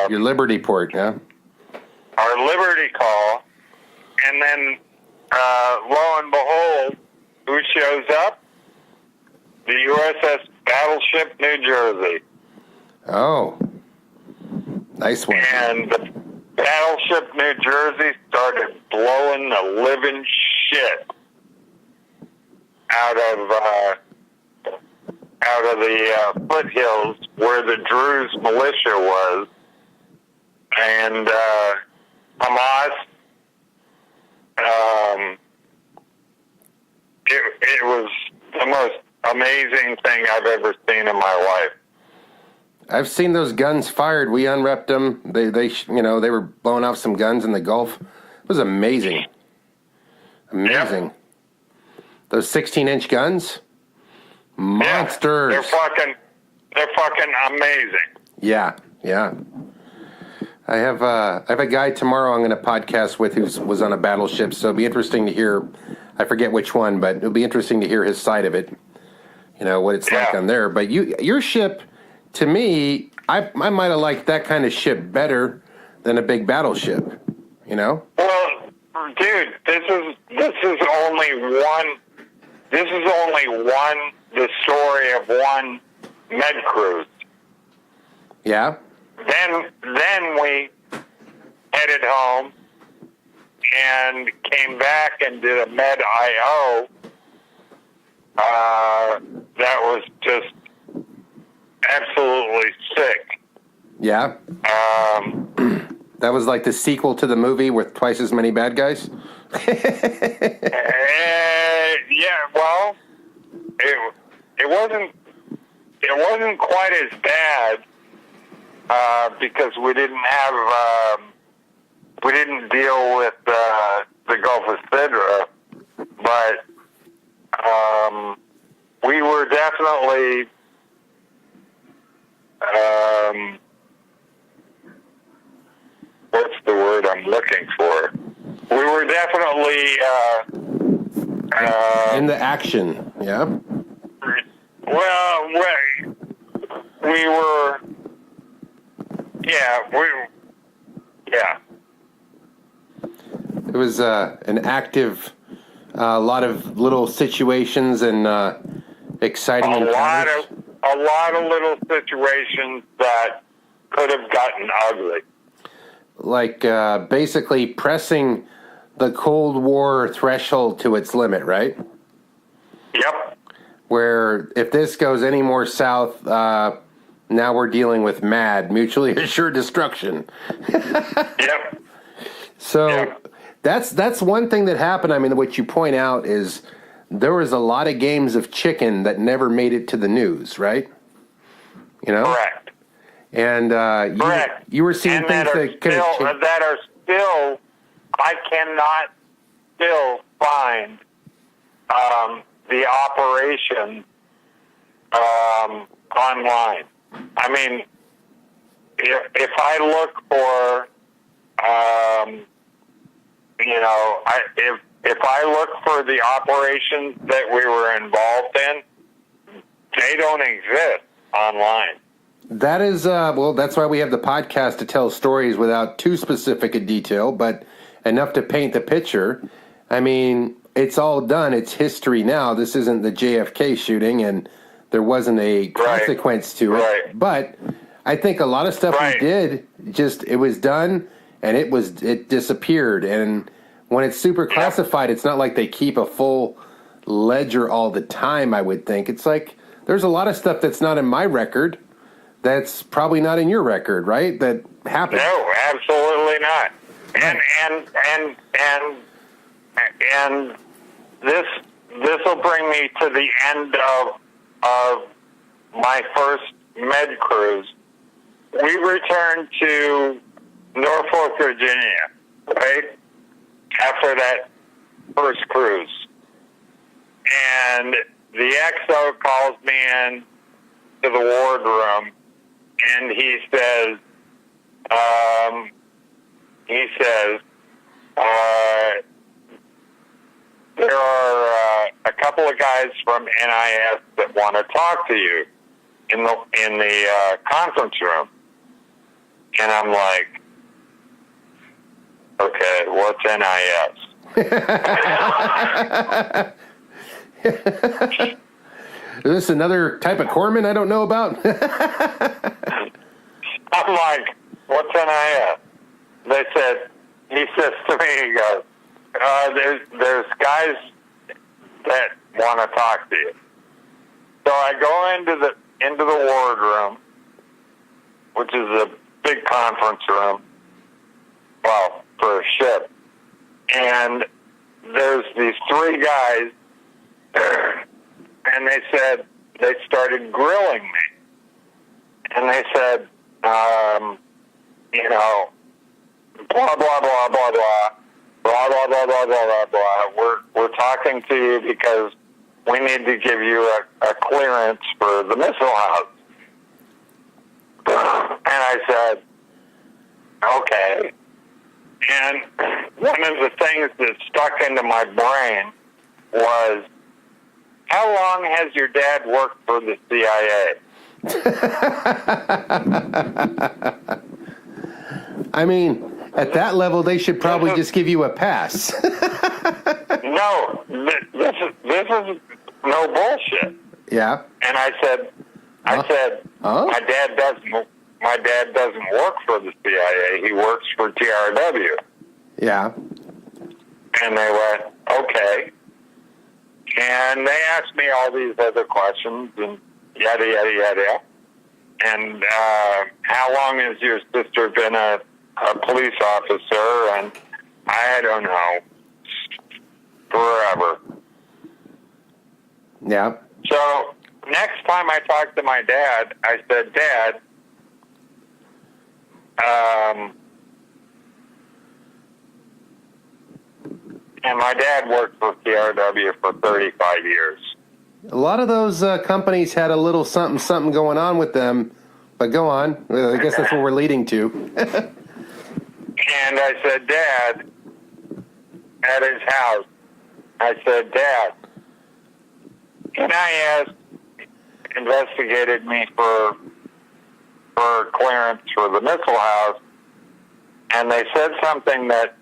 your Liberty port, yeah? Our Liberty call, and then lo and behold, who shows up? The USS Battleship New Jersey. Oh, nice one. And the Battleship New Jersey started blowing the living shit out of the foothills where the Druze militia was, and Hamas. It was the most amazing thing I've ever seen in my life. I've seen those guns fired. We unwrapped them. They were blowing off some guns in the Gulf. It was amazing. Amazing. Yep. Those 16-inch guns, monsters. Yeah, they're fucking amazing. Yeah. I have a guy tomorrow I'm going to podcast with who was on a battleship, so it'll be interesting to hear. I forget which one, but it'll be interesting to hear his side of it. What it's like on there. But your ship, to me, I might have liked that kind of ship better than a big battleship. Well, dude, this is only one. This is only the story of one med cruise. Yeah. Then we headed home and came back and did a med IO. That was just absolutely sick. Yeah. That was like the sequel to the movie with twice as many bad guys. Yeah. Well, it wasn't quite as bad because we didn't deal with the Gulf of Sidra, but we were definitely what's the word I'm looking for? We were definitely in the action, yeah. Well, we were, yeah. It was an active, lot of little situations and exciting encounters. A lot of little situations that could have gotten ugly. Like basically pressing the Cold War threshold to its limit, right? Yep. Where if this goes any more south, now we're dealing with mutually assured destruction. Yep. So that's one thing that happened. I mean, what you point out is there was a lot of games of chicken that never made it to the news, right? Correct. And you were seeing and things that could have changed. That are still, I cannot still find the operation online. I mean, if I look for, if I look for the operations that we were involved in, they don't exist online. That is, that's why we have the podcast to tell stories without too specific a detail, but enough to paint the picture. I mean, it's all done. It's history now. This isn't the JFK shooting, and there wasn't a consequence to it. Right. But I think a lot of stuff we did, just it was done and it disappeared. And when it's super classified, it's not like they keep a full ledger all the time, I would think. It's like there's a lot of stuff that's not in my record that's probably not in your record, right? That happened. No, absolutely not. And this will bring me to the end of my first med cruise. We returned to Norfolk, Virginia, right? After that first cruise. And the XO calls me in to the wardroom, and he says, there are a couple of guys from NIS that want to talk to you in the conference room. And I'm like, okay, what's NIS? Is this another type of corpsman I don't know about? I'm like, what's NIS? He says to me, he goes, there's guys that want to talk to you. So I go into the wardroom, which is a big conference room, well, for a ship. And there's these three guys, and they started grilling me. And they said, blah, blah, blah, blah, blah. Blah, blah, blah, blah, blah, blah, blah. We're talking to you because we need to give you a clearance for the missile house. And I said, okay. And one of the things that stuck into my brain was, how long has your dad worked for the CIA? I mean, at that level, they should probably just give you a pass. No, this is no bullshit. Yeah. And I said, my dad doesn't work for the CIA. He works for TRW. Yeah. And they went, okay. And they asked me all these other questions and yada, yada, yada. And how long has your sister been a police officer? And I don't know. Forever. Yeah. So next time I talked to my dad, I said, Dad, and my dad worked for TRW for 35 years. A lot of those companies had a little something going on with them, but go on. I guess that's what we're leading to. And I said, Dad, at his house, I said, Dad, NIS investigated me for clearance for the missile house, and they said something that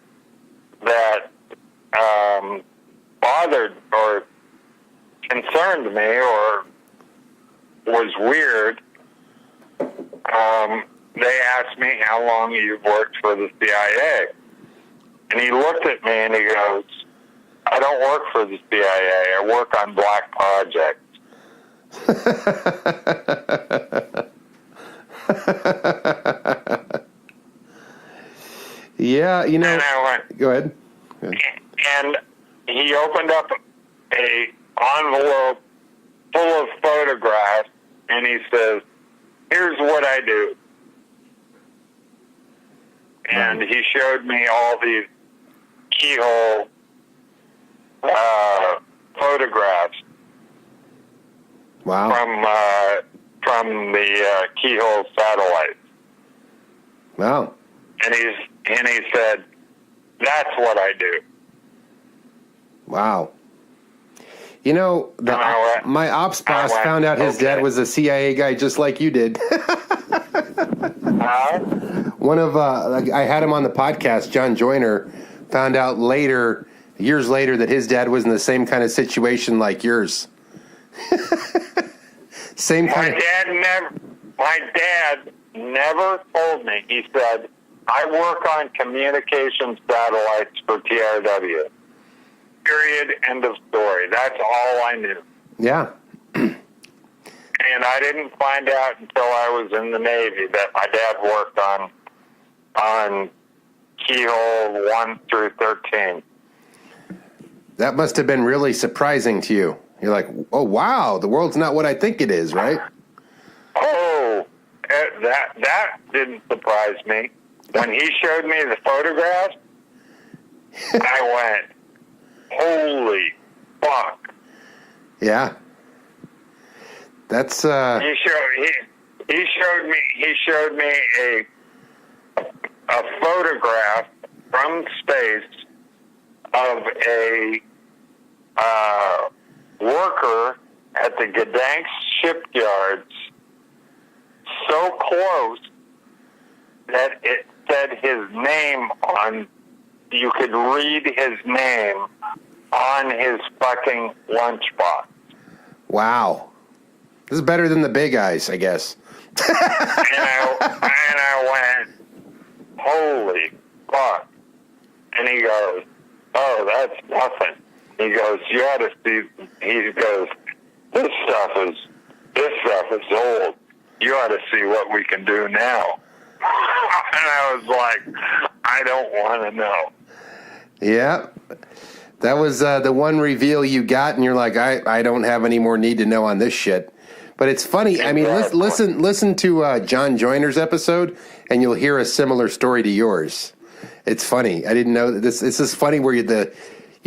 bothered or concerned me or was weird. They asked me how long you've worked for the CIA. And he looked at me and he goes, I don't work for the CIA. I work on black projects. Yeah, you know. And I went, go ahead. And he opened up a envelope full of photographs, and he says, here's what I do. And he showed me all these keyhole photographs. Wow. From the keyhole satellites. Wow. And he said, that's what I do. Wow. You know, my ops boss found out his dad was a CIA guy just like you did. One of I had him on the podcast, John Joyner, found out years later, that his dad was in the same kind of situation like yours. Same My kind of... dad never told me. He said, I work on communication satellites for TRW. Period. End of story. That's all I knew. Yeah. And I didn't find out until I was in the Navy that my dad worked on keyhole 1 through 13. That must have been really surprising to you. You're like, oh, wow, the world's not what I think it is, right? Oh, that didn't surprise me. When he showed me the photographs, I went, holy fuck. Yeah. That's He showed me a photograph from space of a worker at the Gdansk shipyards so close that it said his name on, you could read his name on his fucking lunchbox. wow. This is better than the big eyes, I guess. and I went, holy fuck. And he goes, oh, that's nothing. He goes, you ought to see, he goes, this stuff is old. You ought to see what we can do now. And I was like, I don't want to know. Yeah. That was the one reveal you got, and you're like, I don't have any more need to know on this shit. But it's funny. I mean, listen to John Joyner's episode, and you'll hear a similar story to yours. It's funny. I didn't know this. It's just funny where you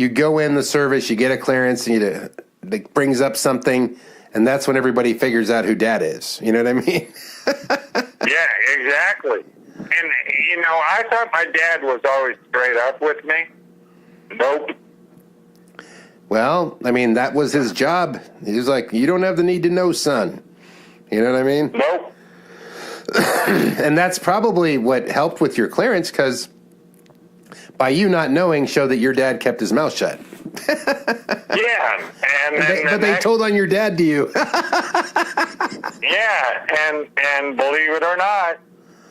go in the service, you get a clearance, and it brings up something, and that's when everybody figures out who Dad is. You know what I mean? Yeah, exactly. And, I thought my dad was always straight up with me. Nope. Well, I mean, that was his job. He was like, you don't have the need to know, son. You know what I mean? Nope. And that's probably what helped with your clearance, because by you not knowing showed that your dad kept his mouth shut. Yeah. But they told on your dad to you. Yeah, and believe it or not,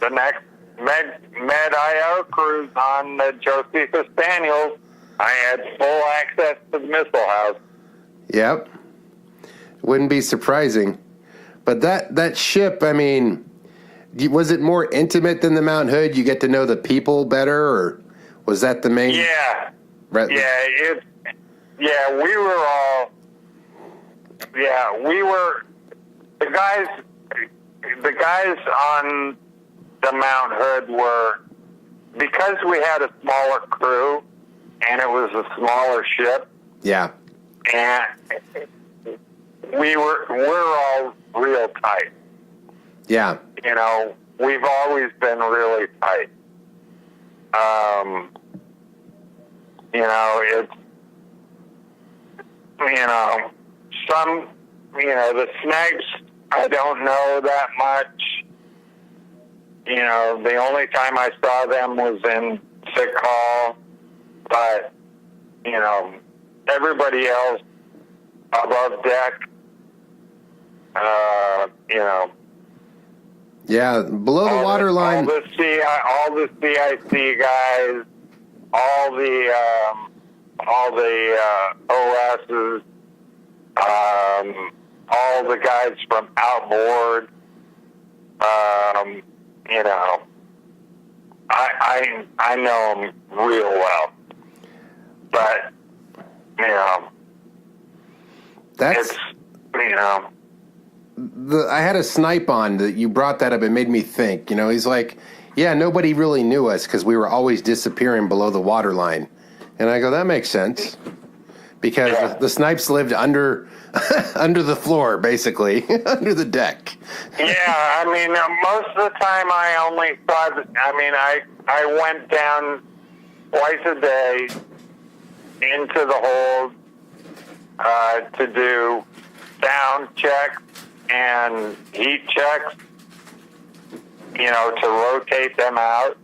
the next Med-IO cruise on the Josephus Daniels, I had full access to the missile house. Yep. Wouldn't be surprising. But that ship, I mean, was it more intimate than the Mount Hood? You get to know the people better, or was that the main? Yeah. Right. We were the guys on the Mount Hood were, because we had a smaller crew and it was a smaller ship. Yeah. And we're all real tight. Yeah. We've always been really tight. The snipes, I don't know that much. The only time I saw them was in sick hall, but, everybody else above deck, Yeah, below the waterline. All the CIC guys, all the OSs, all the guys from outboard, I know them real well, but that's I had a snipe on that. You brought that up. It made me think. He's like, yeah, nobody really knew us because we were always disappearing below the waterline, and I go, that makes sense. Because the snipes lived under the floor, basically, under the deck. Yeah, most of the time I only saw, I went down twice a day into the hold to do sound checks and heat checks, to rotate them out.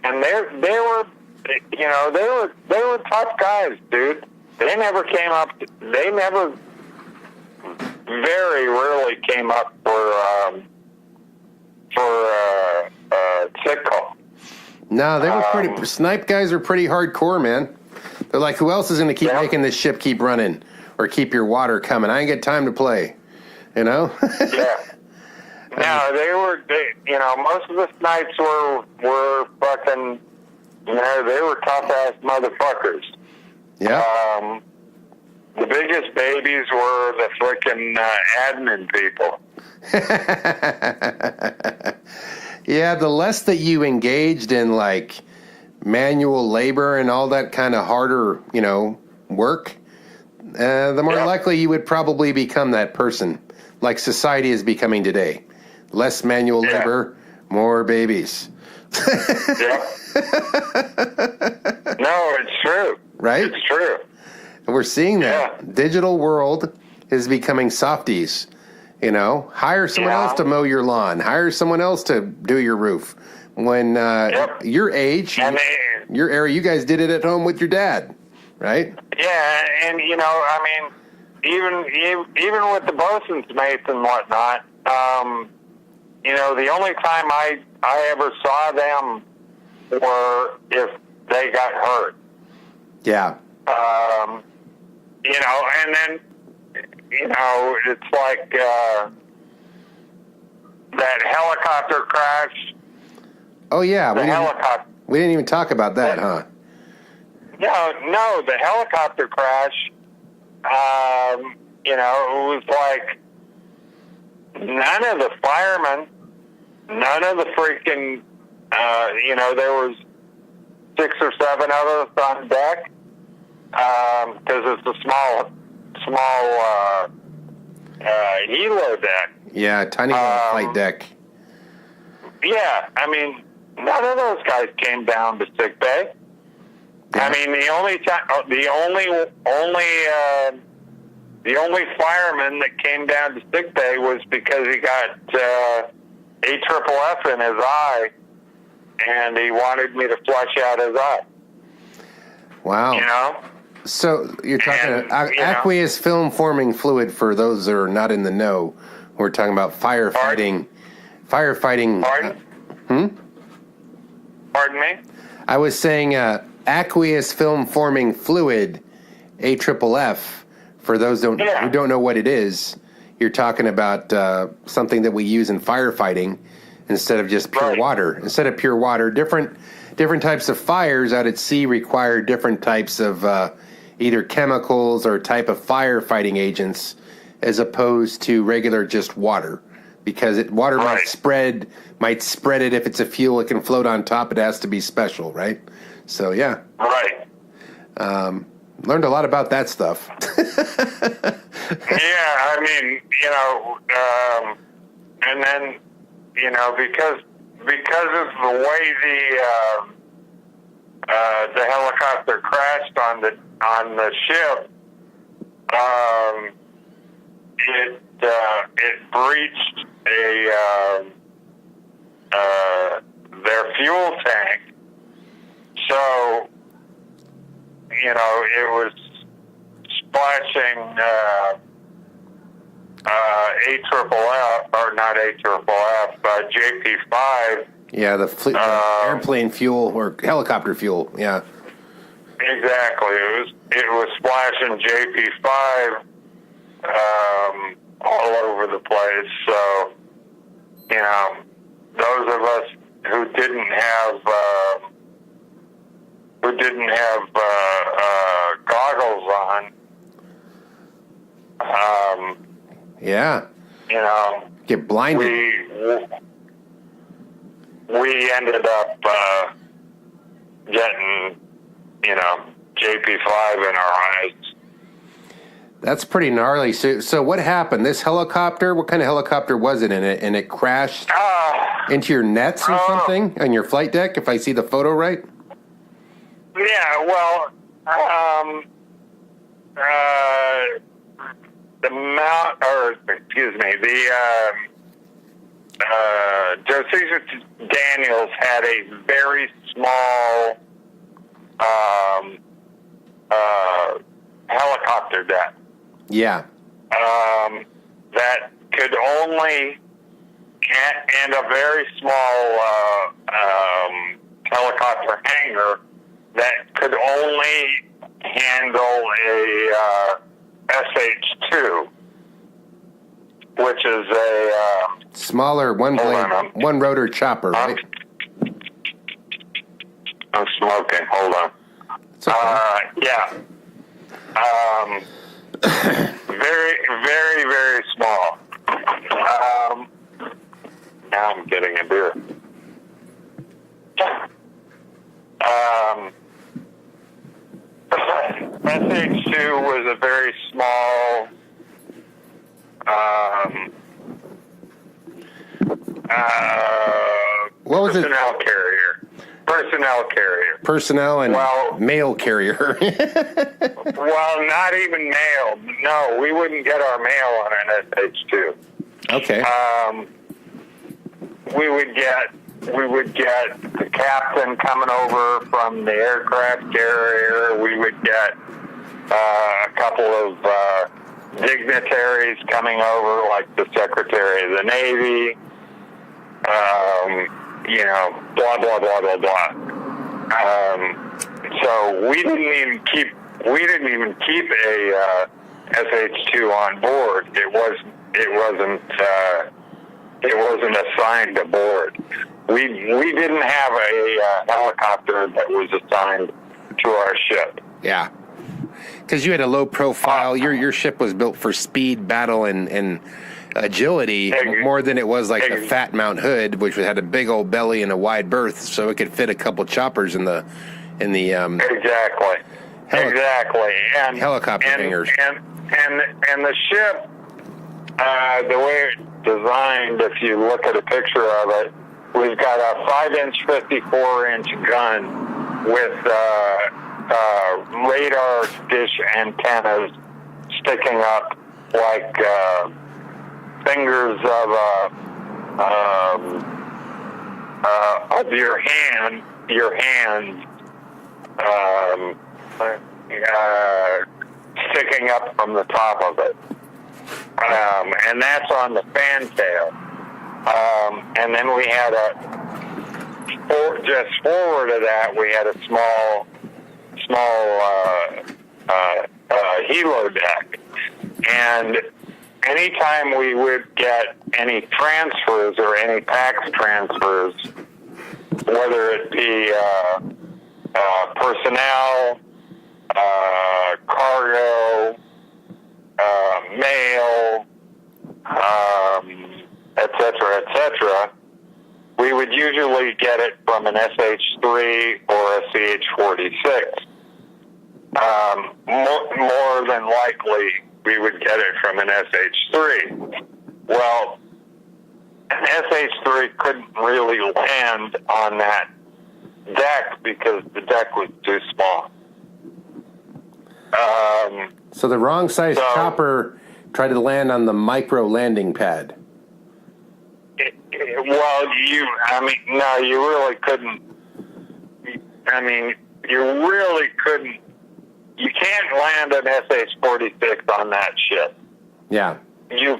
And they were tough guys, dude. They never very rarely came up for sick call. No, they were pretty. Snipe guys are pretty hardcore, man. They're like, who else is going to keep making this ship keep running or keep your water coming? I ain't got time to play. You know? Yeah. No, most of the snipes were fucking, they were tough ass motherfuckers. Yeah. The biggest babies were the frickin' admin people. Yeah, the less that you engaged in like manual labor and all that kind of harder, work, the more likely you would probably become that person, like society is becoming today. Less manual labor, more babies. Yeah. No, it's true. Right? It's true. And we're seeing that. Yeah. Digital world is becoming softies. Hire someone else to mow your lawn. Hire someone else to do your roof. When your age, your era, you guys did it at home with your dad, right? Yeah, and even with the bosun's mates and whatnot, the only time I ever saw them were if they got hurt. Yeah. And then, it's like that helicopter crash. Oh, yeah. Helicopter. We didn't even talk about that, huh? No, the helicopter crash, it was like none of the firemen, none of the freaking, there was 6 or 7 of us on deck, because it's a small helo deck. Yeah, tiny little flight deck. Yeah, none of those guys came down to sick bay. Yeah. The only fireman that came down to sick bay was because he got AFFF in his eye, and he wanted me to flush out his eye. Wow. So you're talking aqueous film forming fluid. For those that are not in the know, we're talking about firefighting. Firefighting. Pardon? Pardon me? I was saying aqueous film forming fluid, AFFF. For those who don't know what it is, you're talking about something that we use in firefighting instead of just pure water. Instead of pure water, different types of fires out at sea require different types of either chemicals or type of firefighting agents as opposed to regular just water. Because water might spread it if it's a fuel. It can float on top. It has to be special, right? So, yeah. Right. Learned a lot about that stuff. Yeah, and then, because of the way the helicopter crashed on the ship, it breached their fuel tank. So, it was splashing AFFF, or not AFFF, JP5. Yeah, the airplane fuel or helicopter fuel. Yeah, exactly. It was splashing JP5 all over the place. So, those of us who didn't have goggles on, get blinded. We ended up getting, JP5 in our eyes. That's pretty gnarly. So what happened? This helicopter, what kind of helicopter was it in it? And it crashed into your nets or something on your flight deck, if I see the photo right? Yeah, well, the Josephus Daniels had a very small helicopter deck. Yeah. that could only, and a very small helicopter hangar that could only handle a SH-2, which is a smaller one rotor chopper, right? I'm smoking. Hold on. It's okay. Yeah. Very, very, very small. Now I'm getting a beer. SH-2 was a very small what was personnel carrier. Personnel and mail carrier. Well, not even mail. No, we wouldn't get our mail on an SH-2. Okay. We would get the captain coming over from the aircraft carrier. We would get a couple of dignitaries coming over, like the Secretary of the Navy. Blah blah blah blah blah. So we didn't even keep a SH-2 on board. It wasn't assigned aboard. We didn't have a helicopter that was assigned to our ship. Yeah, because you had a low profile. Your ship was built for speed, battle, and agility more than it was like the Fat Mount Hood, which had a big old belly and a wide berth, so it could fit a couple choppers in the exactly and helicopter hangars. And the ship, the way it's designed, if you look at a picture of it, we've got a 5-inch, 54-inch gun with radar dish antennas sticking up like fingers of your hand sticking up from the top of it, and that's on the fantail. And then we had just forward of that, we had a small helo deck, and anytime we would get any transfers or any PAX transfers, whether it be personnel, cargo, mail, etc., we would usually get it from an SH-3 or a CH-46. More than likely, we would get it from an SH-3. Well, an SH-3 couldn't really land on that deck because the deck was too small. So the wrong size chopper tried to land on the micro landing pad. You really couldn't. You can't land an SH-46 on that ship. Yeah. You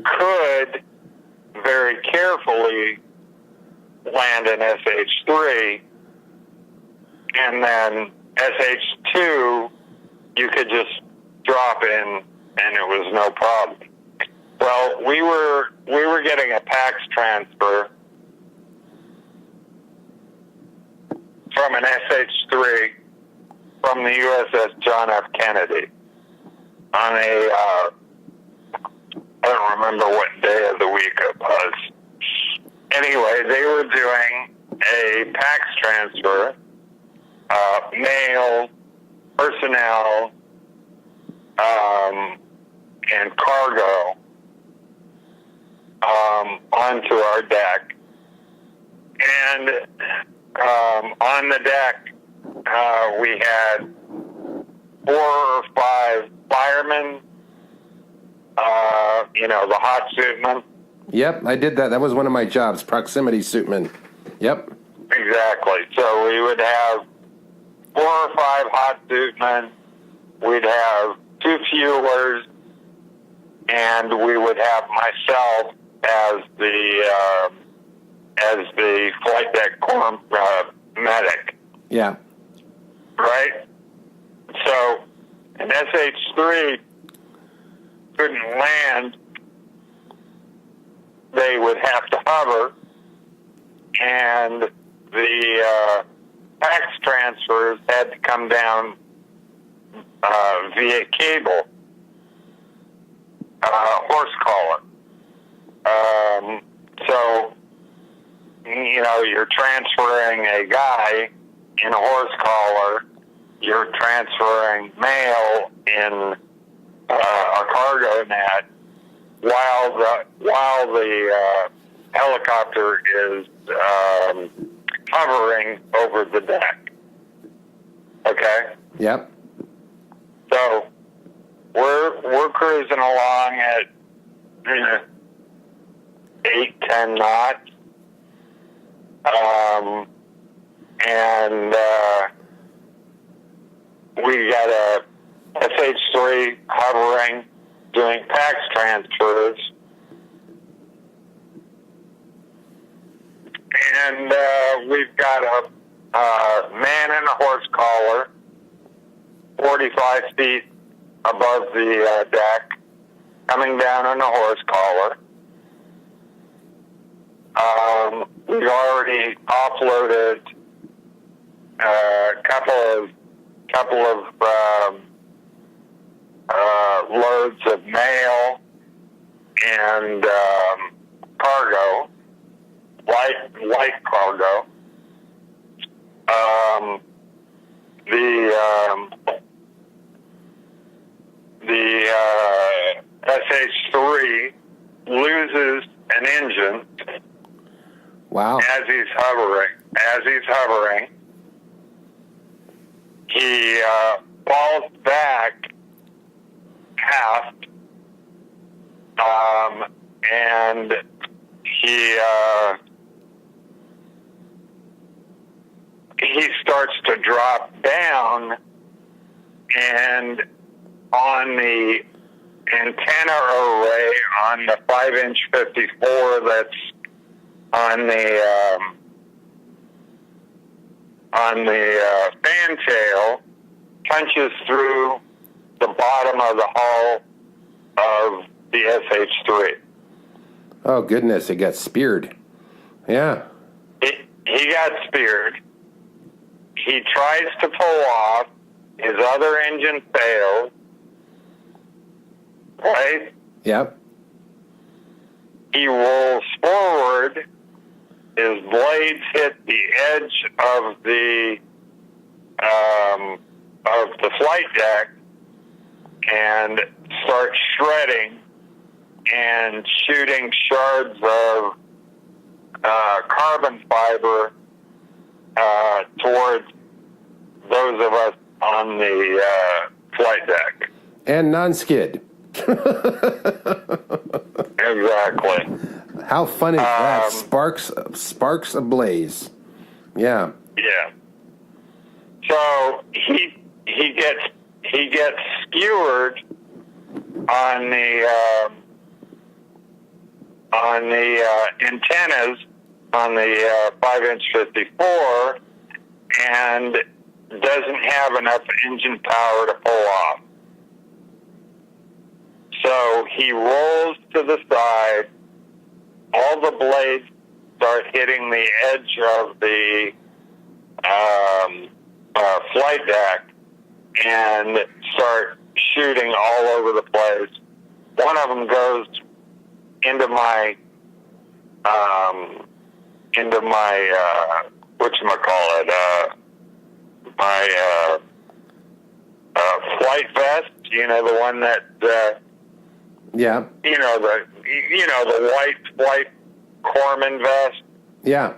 could very carefully land an SH-3, and then SH-2 you could just drop in, and it was no problem. Well, we were getting a PAX transfer from an SH-3 from the USS John F. Kennedy on a I don't remember what day of the week it was. Anyway, they were doing a PAX transfer, mail, personnel, and cargo onto our deck. And on the deck, we had 4 or 5 firemen, the hot suitmen. Yep, I did that. That was one of my jobs, proximity suitman. Yep. Exactly. So we would have 4 or 5 hot suitmen. We'd have 2 fuelers, and we would have myself as the flight deck medic. Yeah. Right? So an SH-3 couldn't land. They would have to hover, and the fax transfers had to come down via cable, horse collar. So, you're transferring a guy in a horse collar, you're transferring mail in a cargo net, while the helicopter is hovering over the deck. Okay? Yep. So we're cruising along at 8-10 knots, and we got a SH-3 hovering, doing fax transfers, and we've got a man in a horse collar, 45 feet above the deck, coming down on a horse collar. We've already offloaded a couple of loads of mail and cargo, light cargo. The SH-3 loses an engine. Wow. As he's hovering, he falls back aft, and he starts to drop down, and on the antenna array on the 5-inch 54 that's on the fantail, punches through the bottom of the hull of the SH-3. Oh, goodness, it got speared. Yeah. He got speared. He tries to pull off. His other engine fails. Right? Yep. He rolls forward. His blades hit the edge of the flight deck and start shredding and shooting shards of carbon fiber towards those of us on the flight deck. And non-skid. Exactly. How fun is that? Sparks ablaze. Yeah. Yeah. So he gets skewered on the antennas on the 5-inch 54, and doesn't have enough engine power to pull off. So he rolls to the side. All the blades start hitting the edge of the flight deck and start shooting all over the place. One of them goes into my my flight vest. You know, the one that yeah. The white flight corpsman vest. Yeah.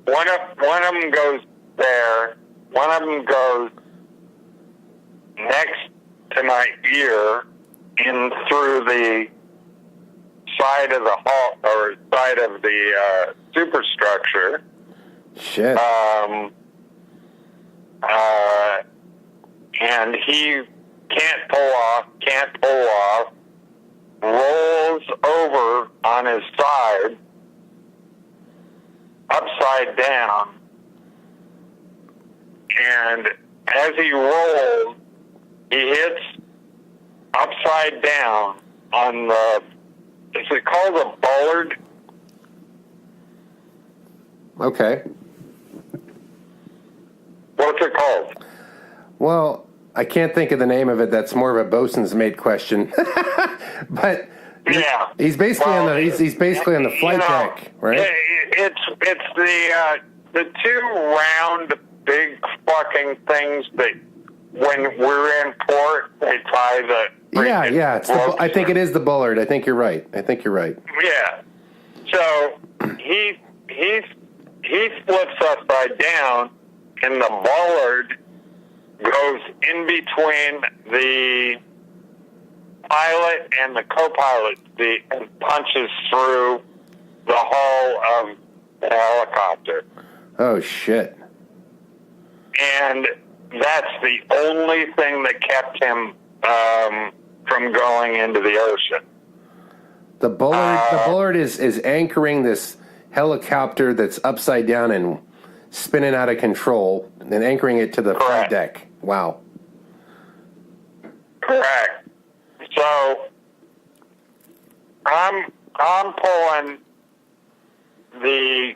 One of them goes there. One of them goes next to my ear in through the side of the hull or side of the superstructure. Shit. And he can't pull off. rolls over on his side, upside down, and as he rolls, he hits upside down on the, is it called a bollard? Okay. What's it called? Well, I can't think of the name of it. That's more of a bosun's mate question. But Yeah, he's basically he's basically on the flight deck, right? It's the two round big fucking things that when we're in port they tie the Yeah. I think it is the bollard. I think you're right. Yeah. So he flips upside down, and the bollard goes in between the pilot and the co-pilot seat and punches through the hull of the helicopter. Oh, shit. And that's the only thing that kept him from going into the ocean. The bollard is anchoring this helicopter that's upside down and spinning out of control and anchoring it to the flight deck. Wow. Correct. So I'm pulling the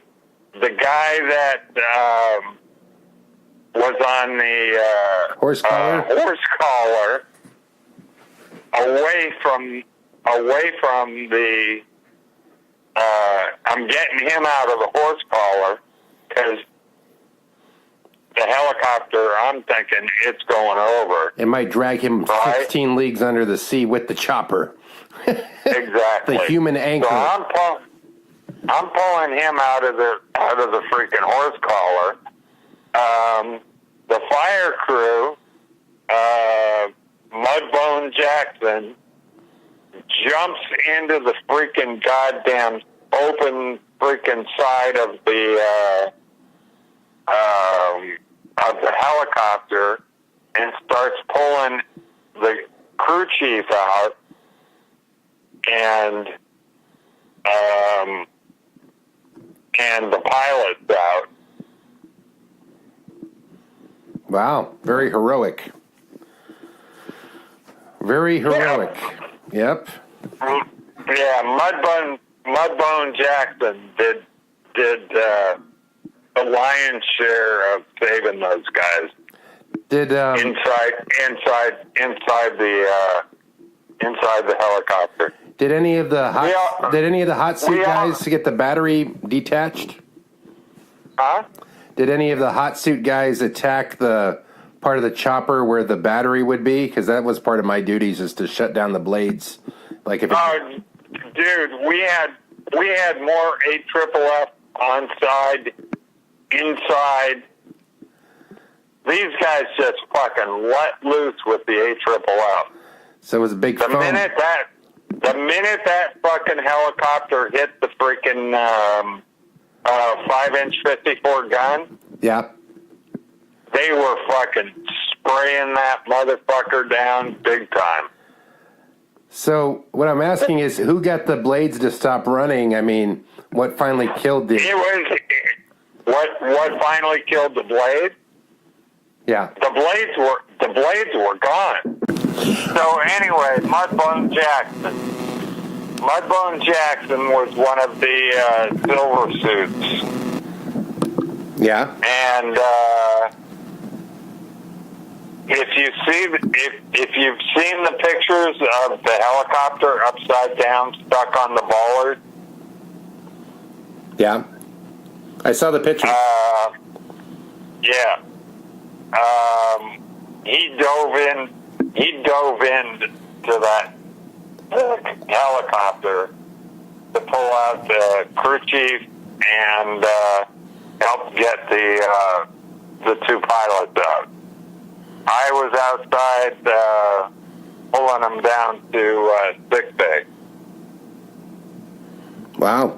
guy that was on the horse collar away from the. I'm getting him out of the horse collar because the helicopter, I'm thinking it's going over. It might drag him 16 leagues under the sea with the chopper. Exactly. The human anchor. So I'm pulling him out of the freaking horse collar. The fire crew, Mudbone Jackson, jumps into the freaking goddamn open freaking side of the helicopter and starts pulling the crew chief out and the pilots out. Wow, very heroic. Very heroic. Yep. Yeah, Mudbone Jackson did the lion's share of saving those guys. Did inside the helicopter. Did any of the hot suit guys get the battery detached? Huh? Did any of the hot suit guys attack the part of the chopper where the battery would be? Because that was part of my duties, is to shut down the blades. Like if dude, we had more AFFF on side, inside. These guys just fucking let loose with the AFFF. So it was a big The minute that fucking helicopter hit the freaking 5-inch 54 gun, yeah, they were fucking spraying that motherfucker down big time. So what I'm asking is, who got the blades to stop running? I mean, what finally killed the? It was what finally killed the blade. Yeah, the blades were gone. So anyway, Mudbone Jackson was one of the silver suits. Yeah, and if you've seen the pictures of the helicopter upside down stuck on the bollard, yeah, I saw the picture. Yeah, he dove into that helicopter to pull out the crew chief and help get the two pilots out. I was outside pulling them down to sick bay. Wow.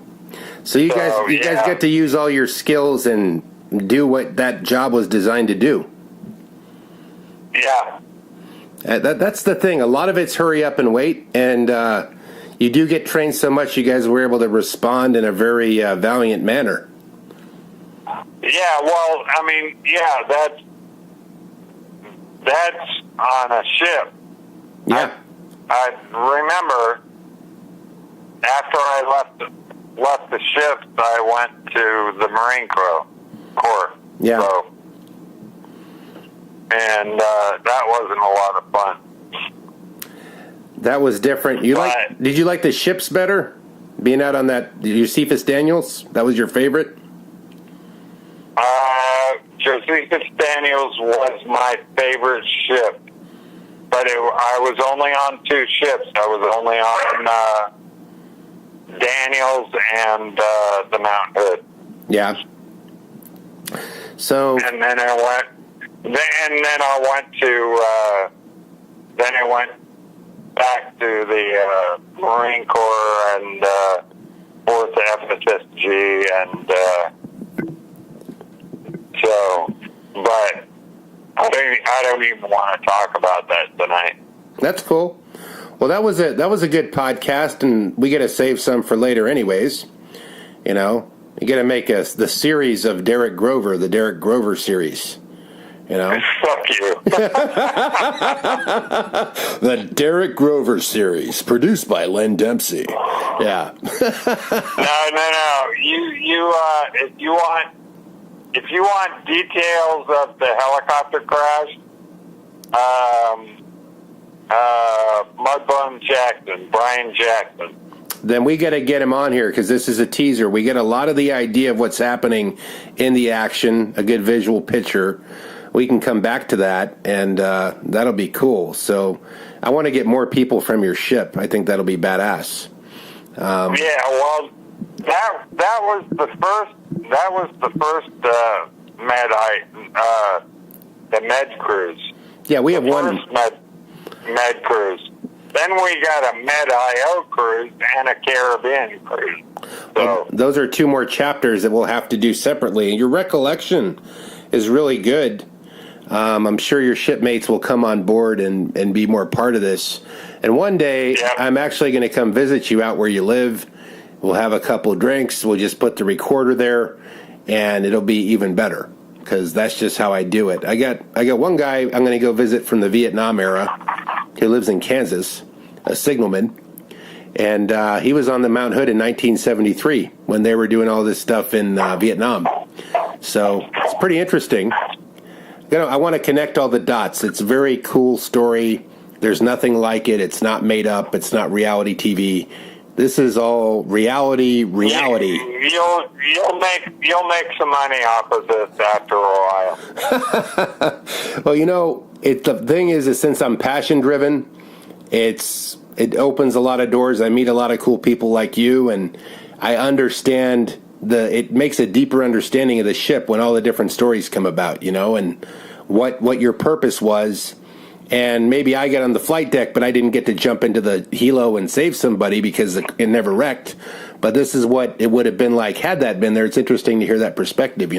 So you guys get to use all your skills and do what that job was designed to do. Yeah. That's the thing. A lot of it's hurry up and wait, and you do get trained so much, you guys were able to respond in a very valiant manner. Yeah, well, I mean, yeah, that's on a ship. Yeah. I remember after I left the ship, I went to the Marine Corps. Yeah. So, and that wasn't a lot of fun. That was different. Did you like the ships better? Being out on that Josephus Daniels, that was your favorite? Josephus Daniels was my favorite ship, but I was only on 2 ships. I was only on Daniels and the Mount Hood. Yeah. So. And then I went. Then I went back to the Marine Corps and 4th FSSG and. So, but I don't even want to talk about that tonight. That's cool. Well, that was a good podcast, and we got to save some for later, anyways. You know, you got to make the series of Derek Grover, the Derek Grover series. You know, fuck you. The Derek Grover series, produced by Len Dempsey. Yeah. No. If you want details of the helicopter crash, Mudbone Jackson, Brian Jackson. Then we got to get him on here because this is a teaser. We get a lot of the idea of what's happening in the action, a good visual picture. We can come back to that, and that'll be cool. So I want to get more people from your ship. I think that'll be badass. Yeah, well, that was the first. That was the first the med cruise. Yeah, we have one med cruise. Then we got a Med IO cruise and a Caribbean cruise. So those are 2 more chapters that we'll have to do separately. And your recollection is really good. I'm sure your shipmates will come on board and be more part of this. And one day, yeah. I'm actually going to come visit you out where you live. We'll have a couple of drinks. We'll just put the recorder there, and it'll be even better because that's just how I do it. I got one guy I'm going to go visit from the Vietnam era. He lives in Kansas, a signalman, and he was on the Mount Hood in 1973 when they were doing all this stuff in Vietnam. So it's pretty interesting. I want to connect all the dots. It's a very cool story. There's nothing like it. It's not made up. It's not reality TV. This is all reality. You'll make some money off of this after a while. Well, the thing is since I'm passion driven, it opens a lot of doors. I meet a lot of cool people like you, and I understand it makes a deeper understanding of the ship when all the different stories come about, and what your purpose was. And maybe I got on the flight deck, but I didn't get to jump into the helo and save somebody because it never wrecked. But this is what it would have been like had that been there. It's interesting to hear that perspective,